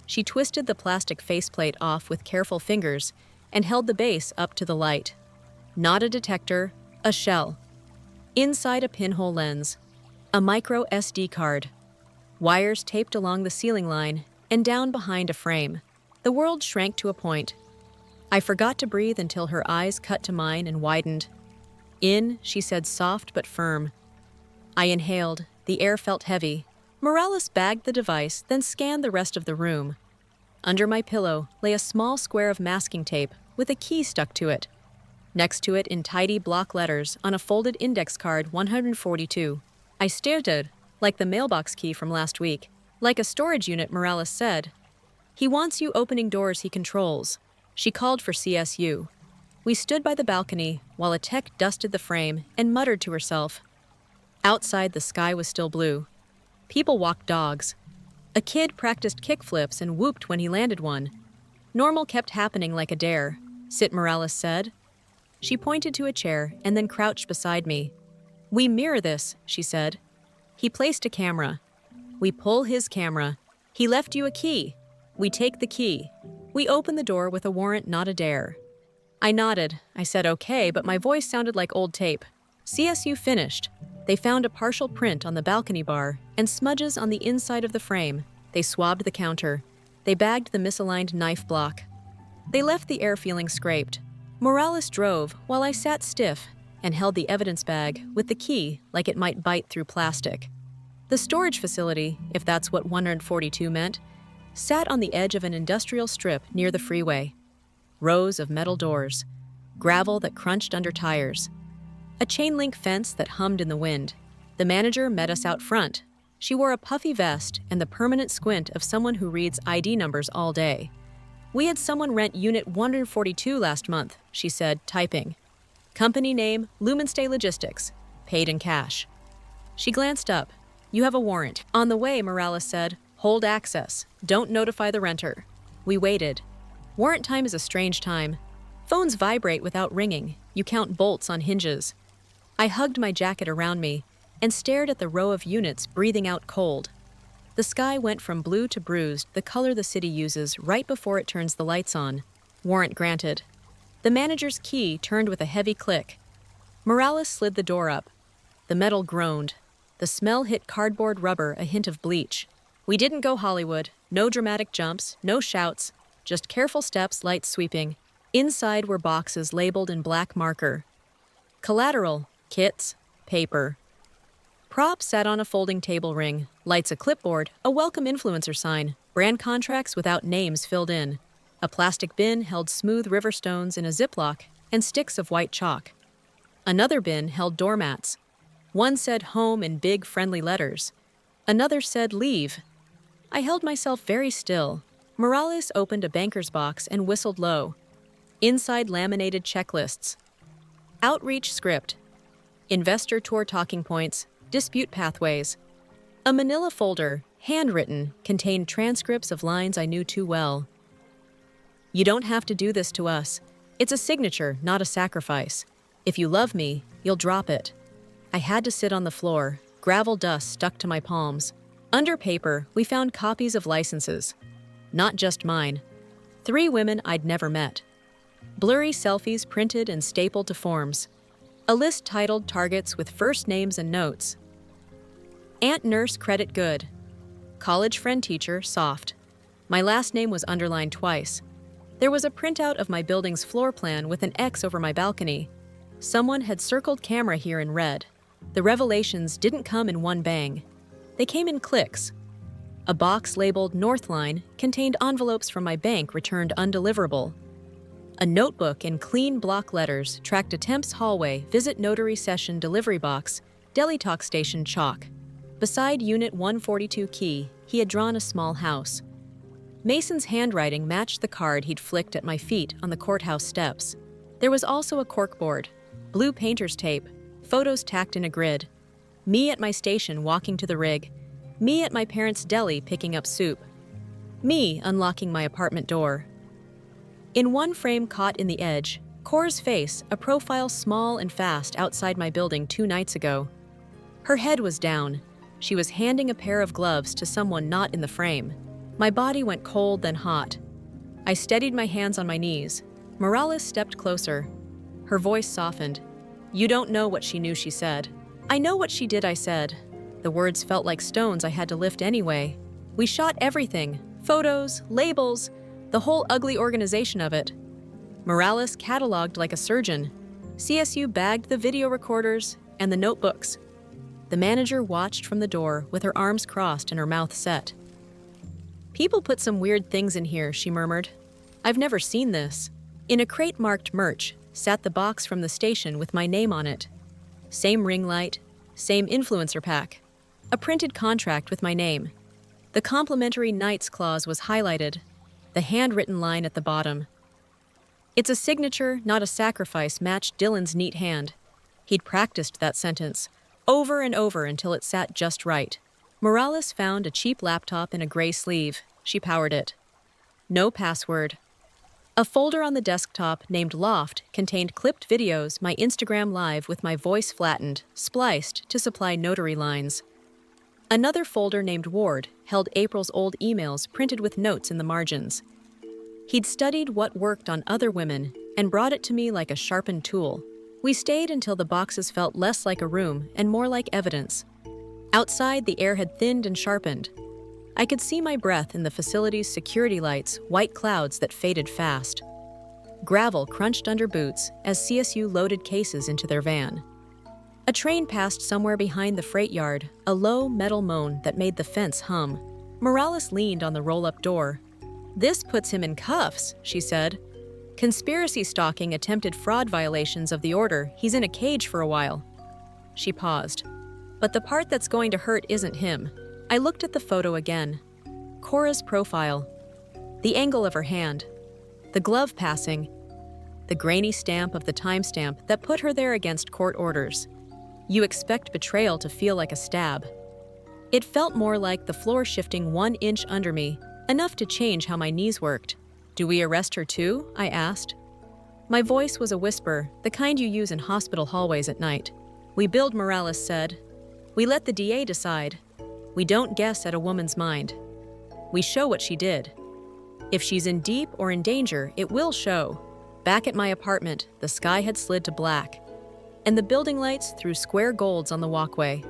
She twisted the plastic faceplate off with careful fingers and held the base up to the light. Not a detector, a shell. Inside a pinhole lens. A micro SD card. Wires taped along the ceiling line and down behind a frame. The world shrank to a point. I forgot to breathe until her eyes cut to mine and widened. "In," she said, soft but firm. I inhaled. The air felt heavy. Morales bagged the device, then scanned the rest of the room. Under my pillow lay a small square of masking tape with a key stuck to it. Next to it, in tidy block letters on a folded index card, 142. I stared at it, like the mailbox key from last week. "Like a storage unit," Morales said. "He wants you opening doors he controls." She called for CSU. We stood by the balcony while a tech dusted the frame and muttered to herself. Outside, the sky was still blue. People walked dogs. A kid practiced kickflips and whooped when he landed one. Normal kept happening like a dare. "Sit," Morales said. She pointed to a chair and then crouched beside me. "We mirror this," she said. He placed a camera. "We pull his camera. He left you a key. We take the key. We open the door with a warrant, not a dare." I nodded. I said okay, but my voice sounded like old tape. CSU finished. They found a partial print on the balcony bar and smudges on the inside of the frame. They swabbed the counter. They bagged the misaligned knife block. They left the air feeling scraped. Morales drove while I sat stiff and held the evidence bag with the key like it might bite through plastic. The storage facility, if that's what 142 meant, sat on the edge of an industrial strip near the freeway. Rows of metal doors, gravel that crunched under tires, a chain-link fence that hummed in the wind. The manager met us out front. She wore a puffy vest and the permanent squint of someone who reads ID numbers all day. "We had someone rent Unit 142 last month," she said, typing. "Company name, Lumenstay Logistics. Paid in cash." She glanced up. "You have a warrant." "On the way," Morales said. "Hold access. Don't notify the renter." We waited. Warrant time is a strange time. Phones vibrate without ringing. You count bolts on hinges. I hugged my jacket around me and stared at the row of units breathing out cold. The sky went from blue to bruised, the color the city uses right before it turns the lights on. Warrant granted. The manager's key turned with a heavy click. Morales slid the door up. The metal groaned. The smell hit cardboard rubber, a hint of bleach. We didn't go Hollywood. No dramatic jumps, no shouts, just careful steps, lights sweeping. Inside were boxes labeled in black marker. Collateral, kits, paper. Prop sat on a folding table ring, lights a clipboard, a welcome influencer sign, brand contracts without names filled in. A plastic bin held smooth river stones in a Ziploc and sticks of white chalk. Another bin held doormats. One said home in big friendly letters. Another said leave. I held myself very still. Morales opened a banker's box and whistled low. Inside laminated checklists. Outreach script. Investor tour talking points. Dispute pathways. A manila folder, handwritten, contained transcripts of lines I knew too well. "You don't have to do this to us. It's a signature, not a sacrifice. If you love me, you'll drop it." I had to sit on the floor, gravel dust stuck to my palms. Under paper, we found copies of licenses. Not just mine. 3 women I'd never met. Blurry selfies printed and stapled to forms. A list titled targets with first names and notes. Aunt nurse credit good. College friend teacher soft. My last name was underlined twice. There was a printout of my building's floor plan with an X over my balcony. Someone had circled camera here in red. The revelations didn't come in one bang. They came in clicks. A box labeled Northline contained envelopes from my bank returned undeliverable. A notebook in clean block letters tracked attempts hallway, visit notary session delivery box, deli talk station chalk. Beside Unit 142 key, he had drawn a small house. Mason's handwriting matched the card he'd flicked at my feet on the courthouse steps. There was also a corkboard, blue painter's tape, photos tacked in a grid. Me at my station walking to the rig. Me at my parents' deli picking up soup. Me unlocking my apartment door. In one frame caught in the edge, Cora's face, a profile small and fast outside my building 2 nights ago. Her head was down. She was handing a pair of gloves to someone not in the frame. My body went cold, then hot. I steadied my hands on my knees. Morales stepped closer. Her voice softened. "You don't know what she knew," she said. "I know what she did," I said. The words felt like stones I had to lift anyway. "We shot everything. Photos, labels, the whole ugly organization of it." Morales cataloged like a surgeon. CSU bagged the video recorders and the notebooks. The manager watched from the door with her arms crossed and her mouth set. "People put some weird things in here," she murmured. "I've never seen this." In a crate marked merch sat the box from the station with my name on it. Same ring light, same influencer pack. A printed contract with my name. The complimentary Knights clause was highlighted, the handwritten line at the bottom. "It's a signature, not a sacrifice," matched Dylan's neat hand. He'd practiced that sentence over and over until it sat just right. Morales found a cheap laptop in a gray sleeve. She powered it. No password. A folder on the desktop named Loft contained clipped videos, my Instagram Live with my voice flattened, spliced to supply notary lines. Another folder named Ward held April's old emails printed with notes in the margins. He'd studied what worked on other women and brought it to me like a sharpened tool. We stayed until the boxes felt less like a room and more like evidence. Outside, the air had thinned and sharpened. I could see my breath in the facility's security lights, white clouds that faded fast. Gravel crunched under boots as CSU loaded cases into their van. A train passed somewhere behind the freight yard, a low metal moan that made the fence hum. Morales leaned on the roll-up door. "This puts him in cuffs," she said. "Conspiracy stalking, attempted fraud violations of the order. He's in a cage for a while." She paused. "But the part that's going to hurt isn't him." I looked at the photo again. Cora's profile. The angle of her hand. The glove passing. The grainy stamp of the timestamp that put her there against court orders. You expect betrayal to feel like a stab. It felt more like the floor shifting 1 inch under me, enough to change how my knees worked. "Do we arrest her too?" I asked. My voice was a whisper, the kind you use in hospital hallways at night. "We build," Morales said. "We let the DA decide. We don't guess at a woman's mind. We show what she did. If she's in deep or in danger, it will show." Back at my apartment, the sky had slid to black, and the building lights threw square golds on the walkway.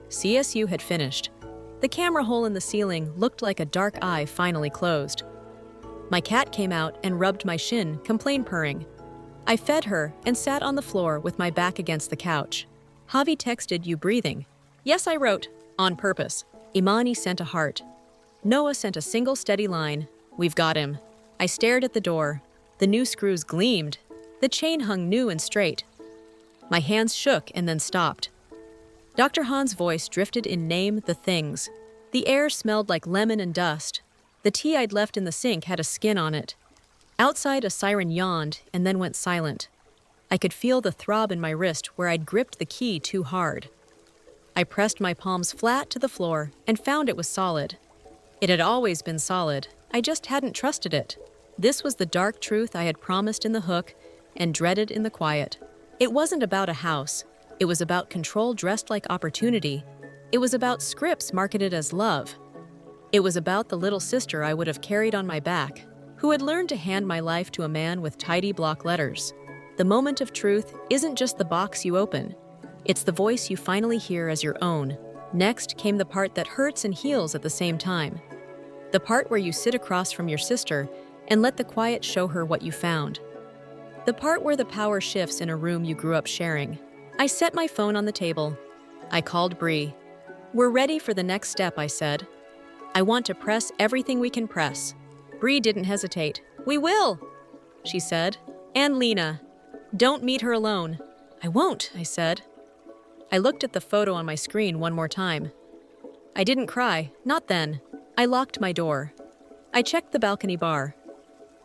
CSU had finished. The camera hole in the ceiling looked like a dark eye finally closed. My cat came out and rubbed my shin, complaint purring. I fed her and sat on the floor with my back against the couch. "Javi texted you breathing." "Yes," I wrote, on purpose. Imani sent a heart. Noah sent a single steady line. "We've got him." I stared at the door. The new screws gleamed. The chain hung new and straight. My hands shook and then stopped. Dr. Hahn's voice drifted in Name the Things. The air smelled like lemon and dust. The tea I'd left in the sink had a skin on it. Outside, a siren yawned and then went silent. I could feel the throb in my wrist where I'd gripped the key too hard. I pressed my palms flat to the floor and found it was solid. It had always been solid. I just hadn't trusted it. This was the dark truth I had promised in the hook and dreaded in the quiet. It wasn't about a house. It was about control dressed like opportunity. It was about scripts marketed as love. It was about the little sister I would have carried on my back, who had learned to hand my life to a man with tidy block letters. The moment of truth isn't just the box you open. It's the voice you finally hear as your own. Next came the part that hurts and heals at the same time. The part where you sit across from your sister and let the quiet show her what you found. The part where the power shifts in a room you grew up sharing. I set my phone on the table. I called Bree. "We're ready for the next step," I said. "I want to press everything we can press." Bree didn't hesitate. "We will," she said. "And Lena. Don't meet her alone." "I won't," I said. I looked at the photo on my screen one more time. I didn't cry, not then. I locked my door. I checked the balcony bar.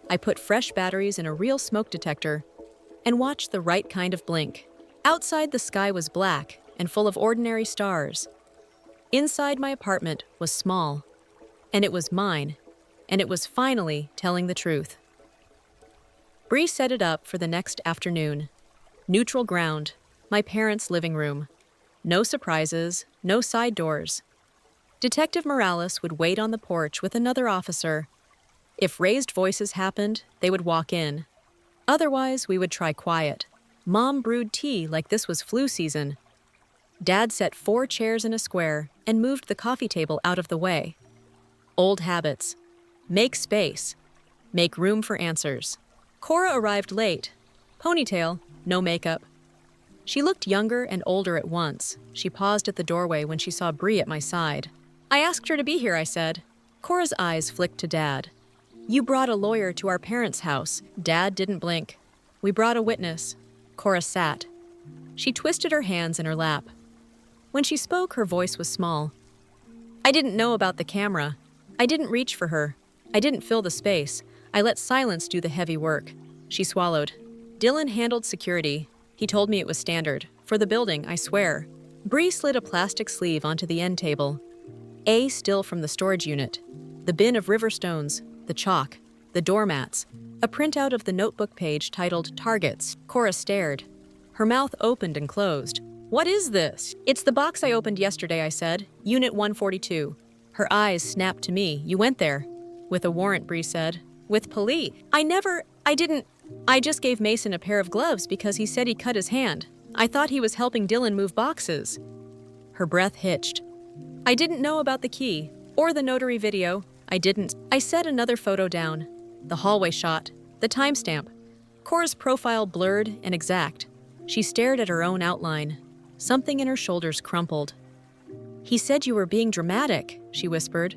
I put fresh batteries in a real smoke detector and watched the right kind of blink. Outside, the sky was black and full of ordinary stars. Inside, my apartment was small, and it was mine, and it was finally telling the truth. Bree set it up for the next afternoon. Neutral ground, my parents' living room. No surprises, no side doors. Detective Morales would wait on the porch with another officer. If raised voices happened, they would walk in. Otherwise, we would try quiet. Mom brewed tea like this was flu season. Dad set 4 chairs in a square and moved the coffee table out of the way. Old habits. Make space. Make room for answers. Cora arrived late. Ponytail, no makeup. She looked younger and older at once. She paused at the doorway when she saw Bree at my side. I asked her to be here, I said. Cora's eyes flicked to Dad. You brought a lawyer to our parents' house. Dad didn't blink. We brought a witness. Cora sat. She twisted her hands in her lap. When she spoke, her voice was small. I didn't know about the camera. I didn't reach for her. I didn't fill the space. I let silence do the heavy work. She swallowed. Dylan handled security. He told me it was standard. For the building, I swear. Bree slid a plastic sleeve onto the end table. A still from the storage unit. The bin of river stones, the chalk, the doormats, a printout of the notebook page titled Targets. Cora stared. Her mouth opened and closed. What is this? It's the box I opened yesterday, I said. Unit 142. Her eyes snapped to me. You went there. With a warrant, Bree said. With police. I just gave Mason a pair of gloves because he said he cut his hand. I thought he was helping Dylan move boxes. Her breath hitched. I didn't know about the key, or the notary video. I didn't. I set another photo down. The hallway shot. The timestamp. Cora's profile blurred and exact. She stared at her own outline. Something in her shoulders crumpled. He said you were being dramatic, she whispered.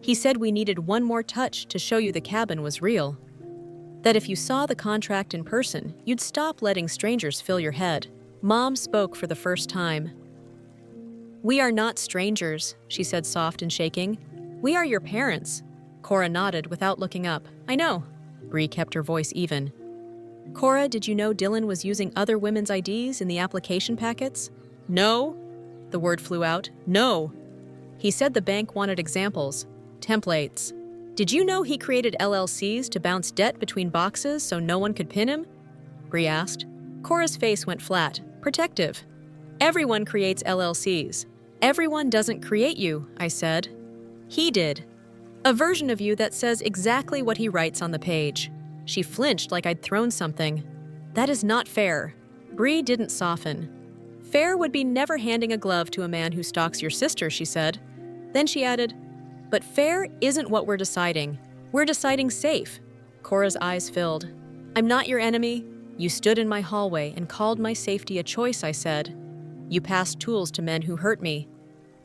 He said we needed one more touch to show you the cabin was real. That if you saw the contract in person, you'd stop letting strangers fill your head. Mom spoke for the first time. We are not strangers, she said, soft and shaking. We are your parents. Cora nodded without looking up. I know. Bree kept her voice even. Cora, did you know Dylan was using other women's IDs in the application packets? No. The word flew out. No. He said the bank wanted examples. Templates. Did you know he created LLCs to bounce debt between boxes so no one could pin him? Bree asked. Cora's face went flat, protective. Everyone creates LLCs. Everyone doesn't create you, I said. He did. A version of you that says exactly what he writes on the page. She flinched like I'd thrown something. That is not fair. Bree didn't soften. Fair would be never handing a glove to a man who stalks your sister, she said. Then she added, but fair isn't what we're deciding. We're deciding safe. Cora's eyes filled. I'm not your enemy. You stood in my hallway and called my safety a choice, I said. You passed tools to men who hurt me.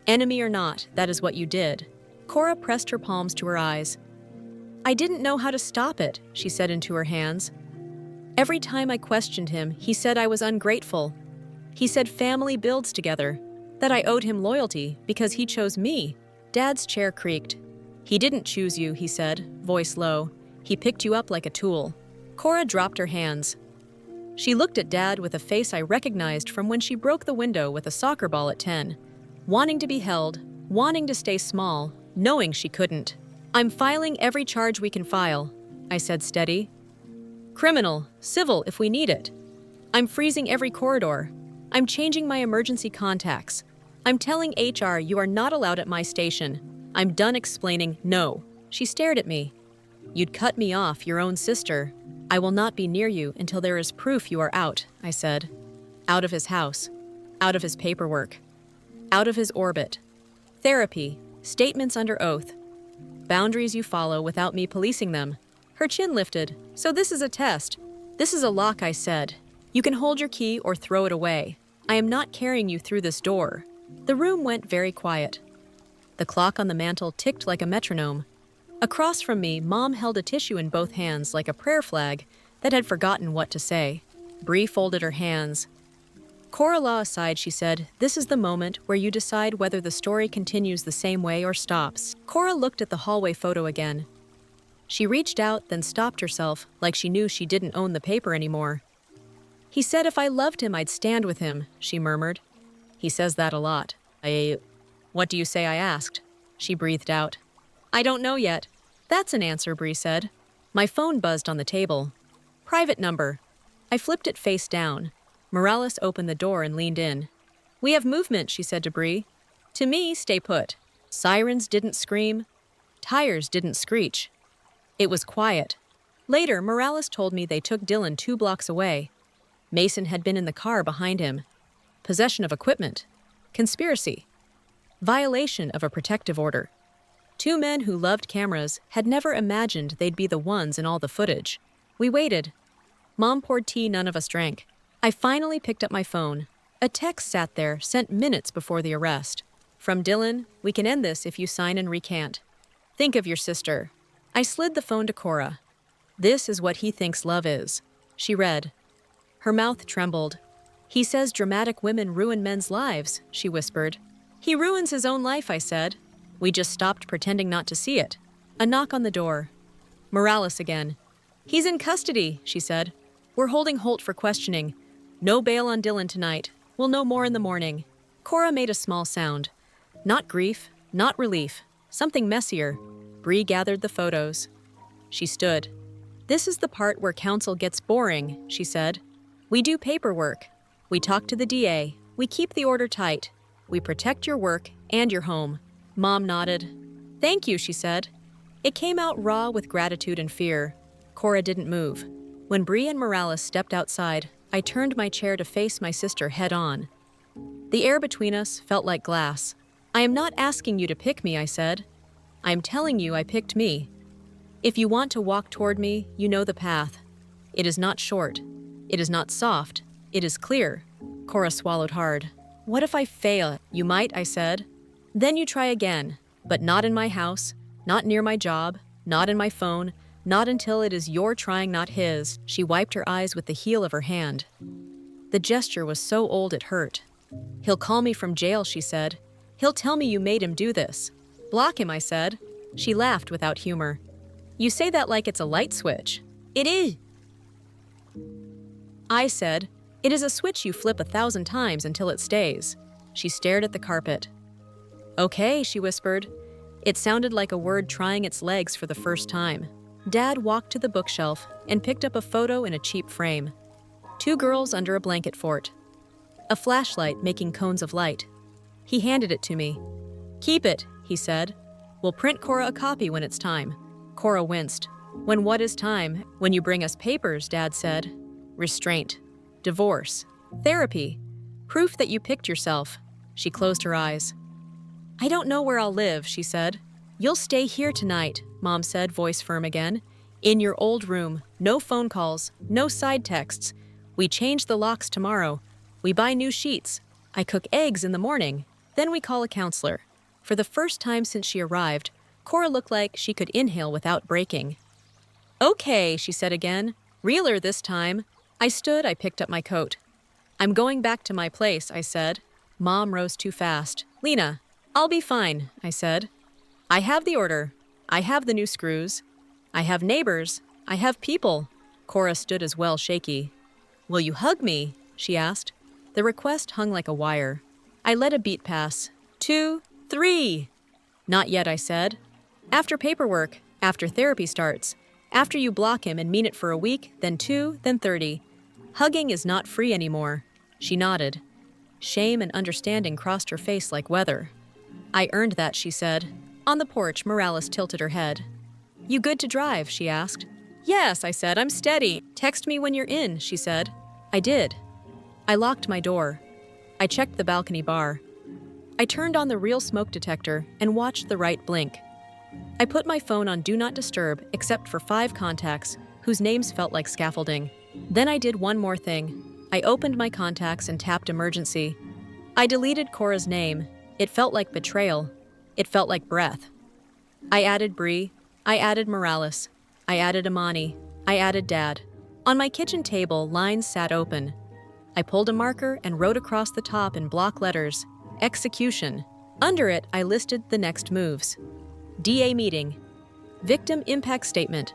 Enemy or not, that is what you did. Cora pressed her palms to her eyes. I didn't know how to stop it, she said into her hands. Every time I questioned him, he said I was ungrateful. He said family builds together, that I owed him loyalty because he chose me. Dad's chair creaked. He didn't choose you, he said, voice low. He picked you up like a tool. Cora dropped her hands. She looked at Dad with a face I recognized from when she broke the window with a soccer ball at 10. Wanting to be held, wanting to stay small, knowing she couldn't. I'm filing every charge we can file, I said steady. Criminal, civil if we need it. I'm freezing every corridor. I'm changing my emergency contacts. I'm telling HR you are not allowed at my station. I'm done explaining no. She stared at me. You'd cut me off, your own sister. I will not be near you until there is proof you are out, I said. Out of his house. Out of his paperwork. Out of his orbit. Therapy. Statements under oath. Boundaries you follow without me policing them. Her chin lifted. So this is a test. This is a lock, I said. You can hold your key or throw it away. I am not carrying you through this door. The room went very quiet. The clock on the mantel ticked like a metronome. Across from me, Mom held a tissue in both hands like a prayer flag that had forgotten what to say. Bree folded her hands. Cora Law aside, she said, this is the moment where you decide whether the story continues the same way or stops. Cora looked at the hallway photo again. She reached out, then stopped herself, like she knew she didn't own the paper anymore. He said if I loved him, I'd stand with him, she murmured. He says that a lot. What do you say, I asked. She breathed out. I don't know yet. That's an answer, Bree said. My phone buzzed on the table. Private number. I flipped it face down. Morales opened the door and leaned in. We have movement, she said to Bree. To me, stay put. Sirens didn't scream. Tires didn't screech. It was quiet. Later, Morales told me they took Dylan 2 blocks away. Mason had been in the car behind him. Possession of equipment. Conspiracy. Violation of a protective order. 2 men who loved cameras had never imagined they'd be the ones in all the footage. We waited. Mom poured tea none of us drank. I finally picked up my phone. A text sat there, sent minutes before the arrest. From Dylan, we can end this if you sign and recant. Think of your sister. I slid the phone to Cora. This is what he thinks love is. She read. Her mouth trembled. He says dramatic women ruin men's lives, she whispered. He ruins his own life, I said. We just stopped pretending not to see it. A knock on the door. Morales again. He's in custody, she said. We're holding Holt for questioning. No bail on Dylan tonight. We'll know more in the morning. Cora made a small sound. Not grief, not relief. Something messier. Bree gathered the photos. She stood. This is the part where counsel gets boring, she said. We do paperwork. We talk to the DA. We keep the order tight. We protect your work and your home. Mom nodded. Thank you, she said. It came out raw with gratitude and fear. Cora didn't move. When Bree and Morales stepped outside, I turned my chair to face my sister head on. The air between us felt like glass. I am not asking you to pick me, I said. I am telling you I picked me. If you want to walk toward me, you know the path. It is not short. It is not soft. It is clear. Cora swallowed hard. What if I fail? You might, I said. Then you try again, but not in my house, not near my job, not in my phone, not until it is your trying, not his. She wiped her eyes with the heel of her hand. The gesture was so old it hurt. He'll call me from jail, she said. He'll tell me you made him do this. Block him, I said. She laughed without humor. You say that like it's a light switch. It is. I said, it is a switch you flip 1,000 times until it stays. She stared at the carpet. Okay, she whispered. It sounded like a word trying its legs for the first time. Dad walked to the bookshelf and picked up a photo in a cheap frame. 2 girls under a blanket fort. A flashlight making cones of light. He handed it to me. Keep it, he said. We'll print Cora a copy when it's time. Cora winced. When what is time? When you bring us papers, Dad said. Restraint. Divorce. Therapy. Proof that you picked yourself. She closed her eyes. I don't know where I'll live, she said. You'll stay here tonight, Mom said, voice firm again. In your old room. No phone calls. No side texts. We change the locks tomorrow. We buy new sheets. I cook eggs in the morning. Then we call a counselor. For the first time since she arrived, Cora looked like she could inhale without breaking. Okay, she said again. Realer this time. I stood, I picked up my coat. I'm going back to my place, I said. Mom rose too fast. Lena, I'll be fine, I said. I have the order. I have the new screws. I have neighbors. I have people. Cora stood as well, shaky. Will you hug me? She asked. The request hung like a wire. I let a beat pass. 2, 3. Not yet, I said. After paperwork, after therapy starts, after you block him and mean it for a week, then 2, then 30. Hugging is not free anymore. She nodded. Shame and understanding crossed her face like weather. I earned that, she said. On the porch, Morales tilted her head. You good to drive? She asked. Yes, I said. I'm steady. Text me when you're in, she said. I did. I locked my door. I checked the balcony bar. I turned on the real smoke detector and watched the right blink. I put my phone on Do Not Disturb except for 5 contacts whose names felt like scaffolding. Then I did one more thing. I opened my contacts and tapped emergency. I deleted Cora's name. It felt like betrayal. It felt like breath. I added Bree. I added Morales. I added Amani. I added Dad. On my kitchen table, lines sat open. I pulled a marker and wrote across the top in block letters, Execution. Under it, I listed the next moves. DA meeting. Victim impact statement.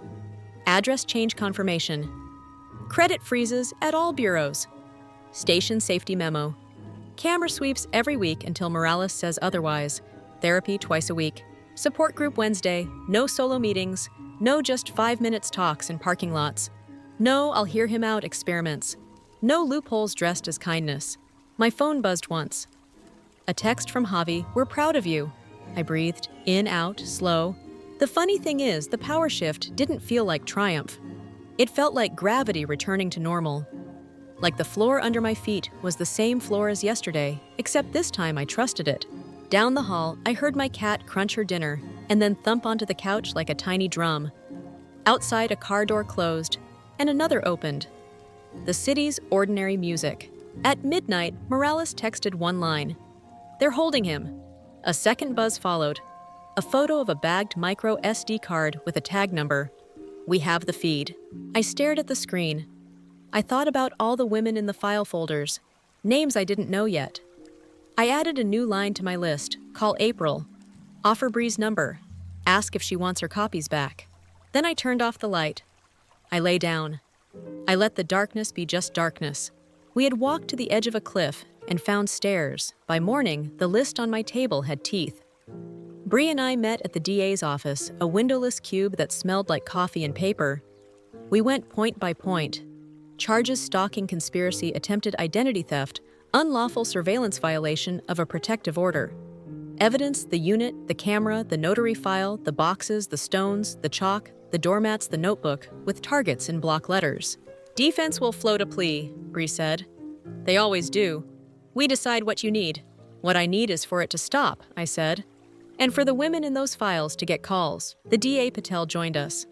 Address change confirmation. Credit freezes at all bureaus. Station safety memo. Camera sweeps every week until Morales says otherwise. Therapy twice a week. Support group Wednesday. No solo meetings. No just 5 minutes talks in parking lots. No, I'll hear him out experiments. No loopholes dressed as kindness. My phone buzzed once. A text from Javi, "We're proud of you." I breathed, in, out, slow. The funny thing is, the power shift didn't feel like triumph. It felt like gravity returning to normal. Like the floor under my feet was the same floor as yesterday, except this time I trusted it. Down the hall, I heard my cat crunch her dinner and then thump onto the couch like a tiny drum. Outside, a car door closed, and another opened. The city's ordinary music. At midnight, Morales texted one line. "They're holding him." A second buzz followed. A photo of a bagged micro SD card with a tag number. "We have the feed." I stared at the screen. I thought about all the women in the file folders, names I didn't know yet. I added a new line to my list, call April, offer Bree's number, ask if she wants her copies back. Then I turned off the light. I lay down. I let the darkness be just darkness. We had walked to the edge of a cliff and found stairs. By morning, the list on my table had teeth. Bree and I met at the DA's office, a windowless cube that smelled like coffee and paper. We went point by point. Charges: stalking, conspiracy, attempted identity theft, unlawful surveillance violation of a protective order. Evidence: the unit, the camera, the notary file, the boxes, the stones, the chalk, the doormats, the notebook, with targets in block letters. "Defense will float a plea," Bree said. "They always do. We decide what you need. What I need is for it to stop," I said. "And for the women in those files to get calls." The DA Patel joined us.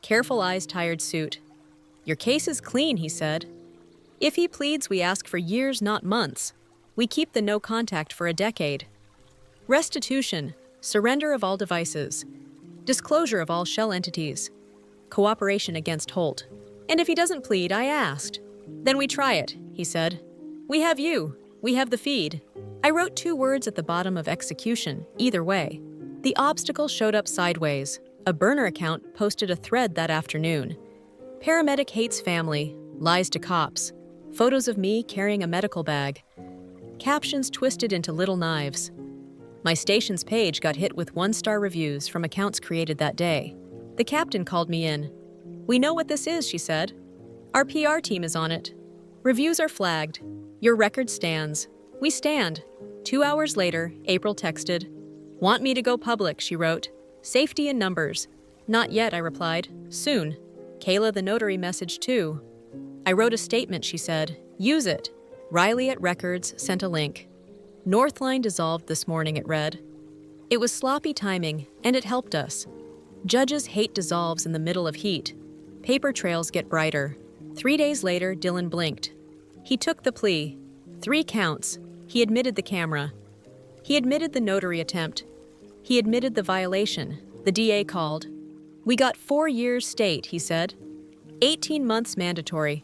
Careful eyes, tired suit. "Your case is clean," he said. "If he pleads, we ask for years, not months. We keep the no contact for a decade. Restitution, surrender of all devices, disclosure of all shell entities, cooperation against Holt. And if he doesn't plead," I asked. "Then we try it," he said. "We have you. We have the feed." I wrote 2 words at the bottom of execution, either way. The obstacle showed up sideways. A burner account posted a thread that afternoon. Paramedic hates family, lies to cops. Photos of me carrying a medical bag. Captions twisted into little knives. My station's page got hit with 1-star reviews from accounts created that day. The captain called me in. "We know what this is," she said. "Our PR team is on it. Reviews are flagged. Your record stands. We stand." 2 hours later, April texted. "Want me to go public," she wrote. "Safety in numbers." "Not yet," I replied. "Soon." Kayla the notary messaged too. "I wrote a statement," she said. "Use it." Riley at Records sent a link. "Northline dissolved this morning," it read. It was sloppy timing, and it helped us. Judges hate dissolves in the middle of heat. Paper trails get brighter. 3 days later, Dylan blinked. He took the plea. 3 counts. He admitted the camera. He admitted the notary attempt. He admitted the violation. The DA called. "We got 4 years state," he said. 18 months mandatory.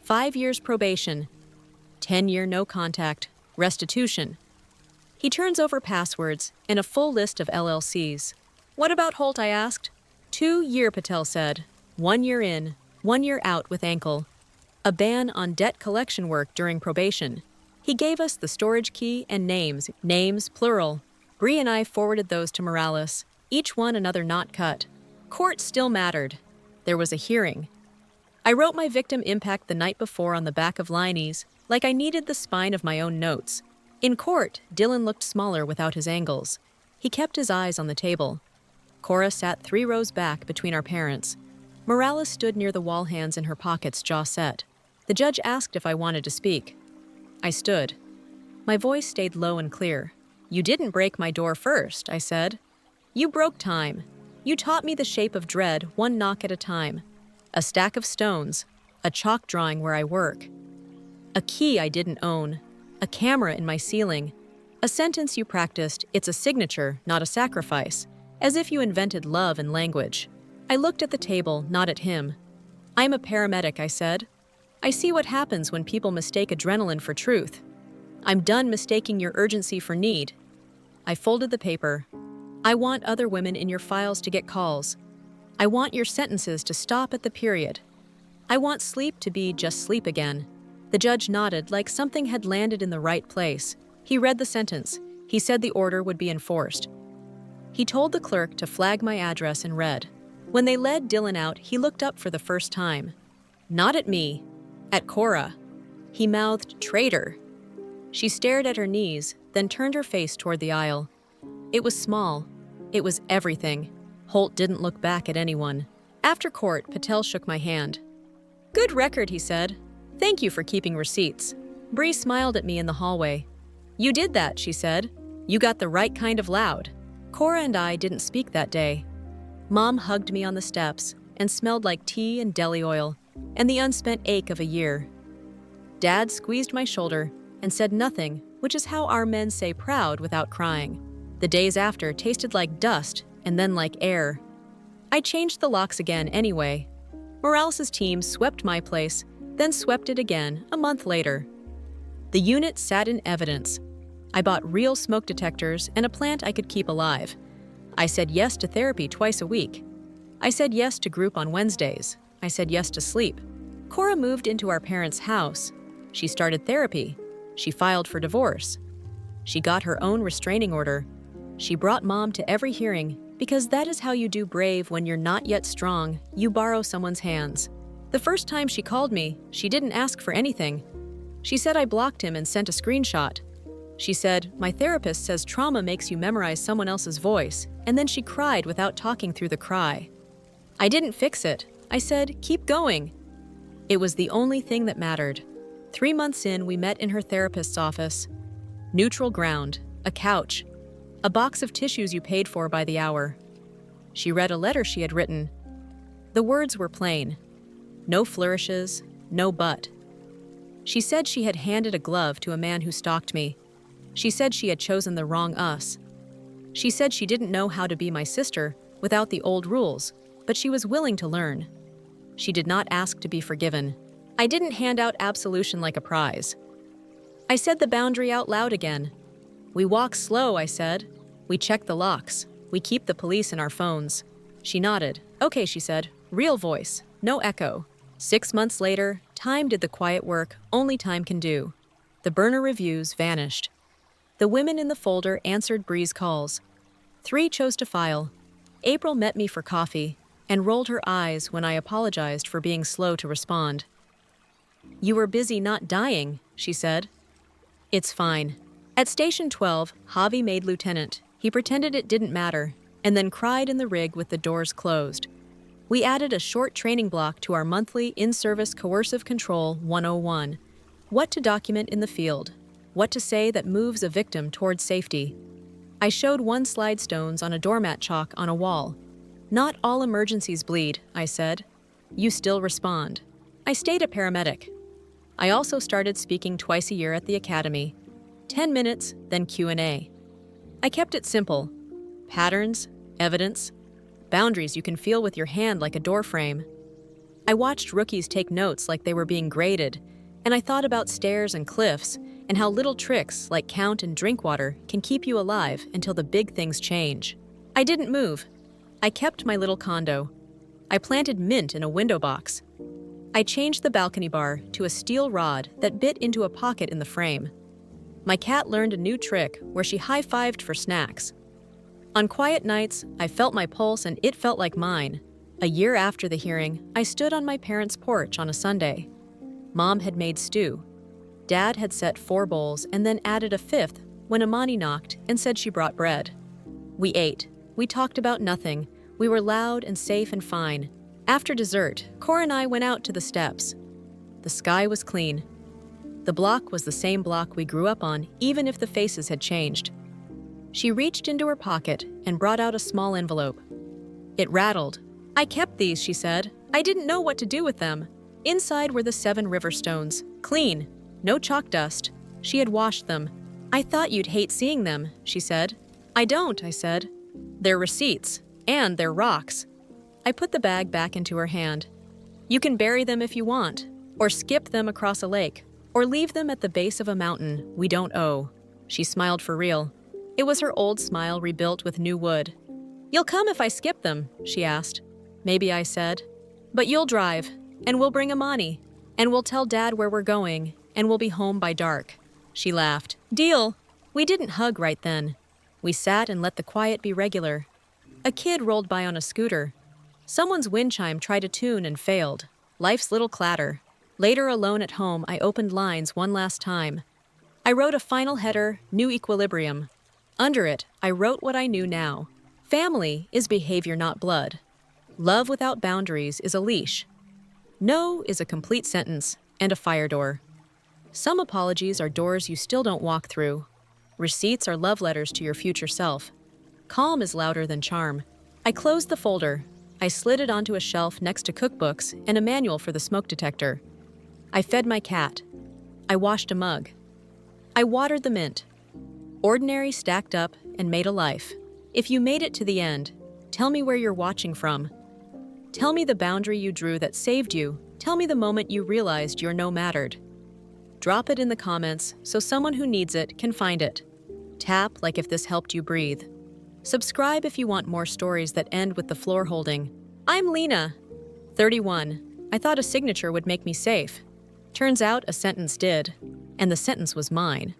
5 years probation. 10-year no contact. Restitution. He turns over passwords and a full list of LLCs. "What about Holt?" I asked. 2 year, Patel said. 1 year in, 1 year out with ankle. A ban on debt collection work during probation. He gave us the storage key and names, plural. Bree and I forwarded those to Morales, each one another knot cut. Court still mattered. There was a hearing. I wrote my victim impact the night before on the back of lineys, like I needed the spine of my own notes. In court, Dylan looked smaller without his angles. He kept his eyes on the table. Cora sat 3 rows back between our parents. Morales stood near the wall, hands in her pockets, jaw set. The judge asked if I wanted to speak. I stood. My voice stayed low and clear. "You didn't break my door first," I said. "You broke time. You taught me the shape of dread, 1 knock at a time. A stack of stones, a chalk drawing where I work. A key I didn't own, a camera in my ceiling. A sentence you practiced, it's a signature, not a sacrifice, as if you invented love and language." I looked at the table, not at him. "I'm a paramedic," I said. "I see what happens when people mistake adrenaline for truth. I'm done mistaking your urgency for need." I folded the paper. "I want other women in your files to get calls. I want your sentences to stop at the period. I want sleep to be just sleep again." The judge nodded like something had landed in the right place. He read the sentence. He said the order would be enforced. He told the clerk to flag my address and read. When they led Dylan out, he looked up for the first time. Not at me. At Cora. He mouthed, "Traitor." She stared at her knees, then turned her face toward the aisle. It was small. It was everything. Holt didn't look back at anyone. After court, Patel shook my hand. "Good record," he said. "Thank you for keeping receipts." Bree smiled at me in the hallway. "You did that," she said. "You got the right kind of loud." Cora and I didn't speak that day. Mom hugged me on the steps and smelled like tea and deli oil and the unspent ache of a year. Dad squeezed my shoulder and said nothing, which is how our men say proud without crying. The days after tasted like dust and then like air. I changed the locks again anyway. Morales' team swept my place, then swept it again a month later. The unit sat in evidence. I bought real smoke detectors and a plant I could keep alive. I said yes to therapy twice a week. I said yes to group on Wednesdays. I said yes to sleep. Cora moved into our parents' house. She started therapy. She filed for divorce. She got her own restraining order. She brought Mom to every hearing because that is how you do brave when you're not yet strong. You borrow someone's hands. The first time she called me, she didn't ask for anything. She said I blocked him and sent a screenshot. She said, "My therapist says trauma makes you memorize someone else's voice," and then she cried without talking through the cry. I didn't fix it. I said, "Keep going." It was the only thing that mattered. 3 months in, we met in her therapist's office. Neutral ground, a couch, a box of tissues you paid for by the hour. She read a letter she had written. The words were plain. No flourishes, no but. She said she had handed a glove to a man who stalked me. She said she had chosen the wrong us. She said she didn't know how to be my sister without the old rules, but she was willing to learn. She did not ask to be forgiven. I didn't hand out absolution like a prize. I said the boundary out loud again. "We walk slow," I said. "We check the locks. We keep the police in our phones." She nodded. "Okay," she said. Real voice, no echo. 6 months later, time did the quiet work only time can do. The burner reviews vanished. The women in the folder answered Bree's calls. 3 chose to file. April met me for coffee and rolled her eyes when I apologized for being slow to respond. "You were busy not dying," she said. "It's fine." At Station 12, Javi made lieutenant. He pretended it didn't matter and then cried in the rig with the doors closed. We added a short training block to our monthly in-service coercive control 101. What to document in the field. What to say that moves a victim towards safety. I showed 1 slide stones on a doormat chalk on a wall. "Not all emergencies bleed," I said. "You still respond." I stayed a paramedic. I also started speaking twice a year at the academy. 10 minutes, then Q&A. I kept it simple. Patterns, evidence, boundaries you can feel with your hand like a doorframe. I watched rookies take notes like they were being graded, and I thought about stairs and cliffs and how little tricks like count and drink water can keep you alive until the big things change. I didn't move. I kept my little condo. I planted mint in a window box. I changed the balcony bar to a steel rod that bit into a pocket in the frame. My cat learned a new trick where she high-fived for snacks. On quiet nights, I felt my pulse and it felt like mine. A year after the hearing, I stood on my parents' porch on a Sunday. Mom had made stew. Dad had set 4 bowls and then added a 5th when Amani knocked and said she brought bread. We ate. We talked about nothing. We were loud and safe and fine. After dessert, Cora and I went out to the steps. The sky was clean. The block was the same block we grew up on, even if the faces had changed. She reached into her pocket and brought out a small envelope. It rattled. "I kept these," she said. "I didn't know what to do with them." Inside were the 7 river stones, clean, no chalk dust. She had washed them. "I thought you'd hate seeing them," she said. "I don't," I said. "They're receipts, and they're rocks." I put the bag back into her hand. "You can bury them if you want, or skip them across a lake, or leave them at the base of a mountain we don't owe." She smiled for real. It was her old smile rebuilt with new wood. "You'll come if I skip them?" she asked. "Maybe," I said. "But you'll drive, and we'll bring Amani, and we'll tell Dad where we're going, and we'll be home by dark." She laughed. "Deal." We didn't hug right then. We sat and let the quiet be regular. A kid rolled by on a scooter. Someone's wind chime tried to tune and failed. Life's little clatter. Later, alone at home, I opened lines one last time. I wrote a final header, New Equilibrium. Under it, I wrote what I knew now. Family is behavior, not blood. Love without boundaries is a leash. No is a complete sentence and a fire door. Some apologies are doors you still don't walk through. Receipts are love letters to your future self. Calm is louder than charm. I closed the folder. I slid it onto a shelf next to cookbooks and a manual for the smoke detector. I fed my cat. I washed a mug. I watered the mint. Ordinary stacked up and made a life. If you made it to the end, tell me where you're watching from. Tell me the boundary you drew that saved you. Tell me the moment you realized your no mattered. Drop it in the comments so someone who needs it can find it. Tap like if this helped you breathe. Subscribe if you want more stories that end with the floor holding. I'm Lena, 31. I thought a signature would make me safe. Turns out a sentence did, and the sentence was mine.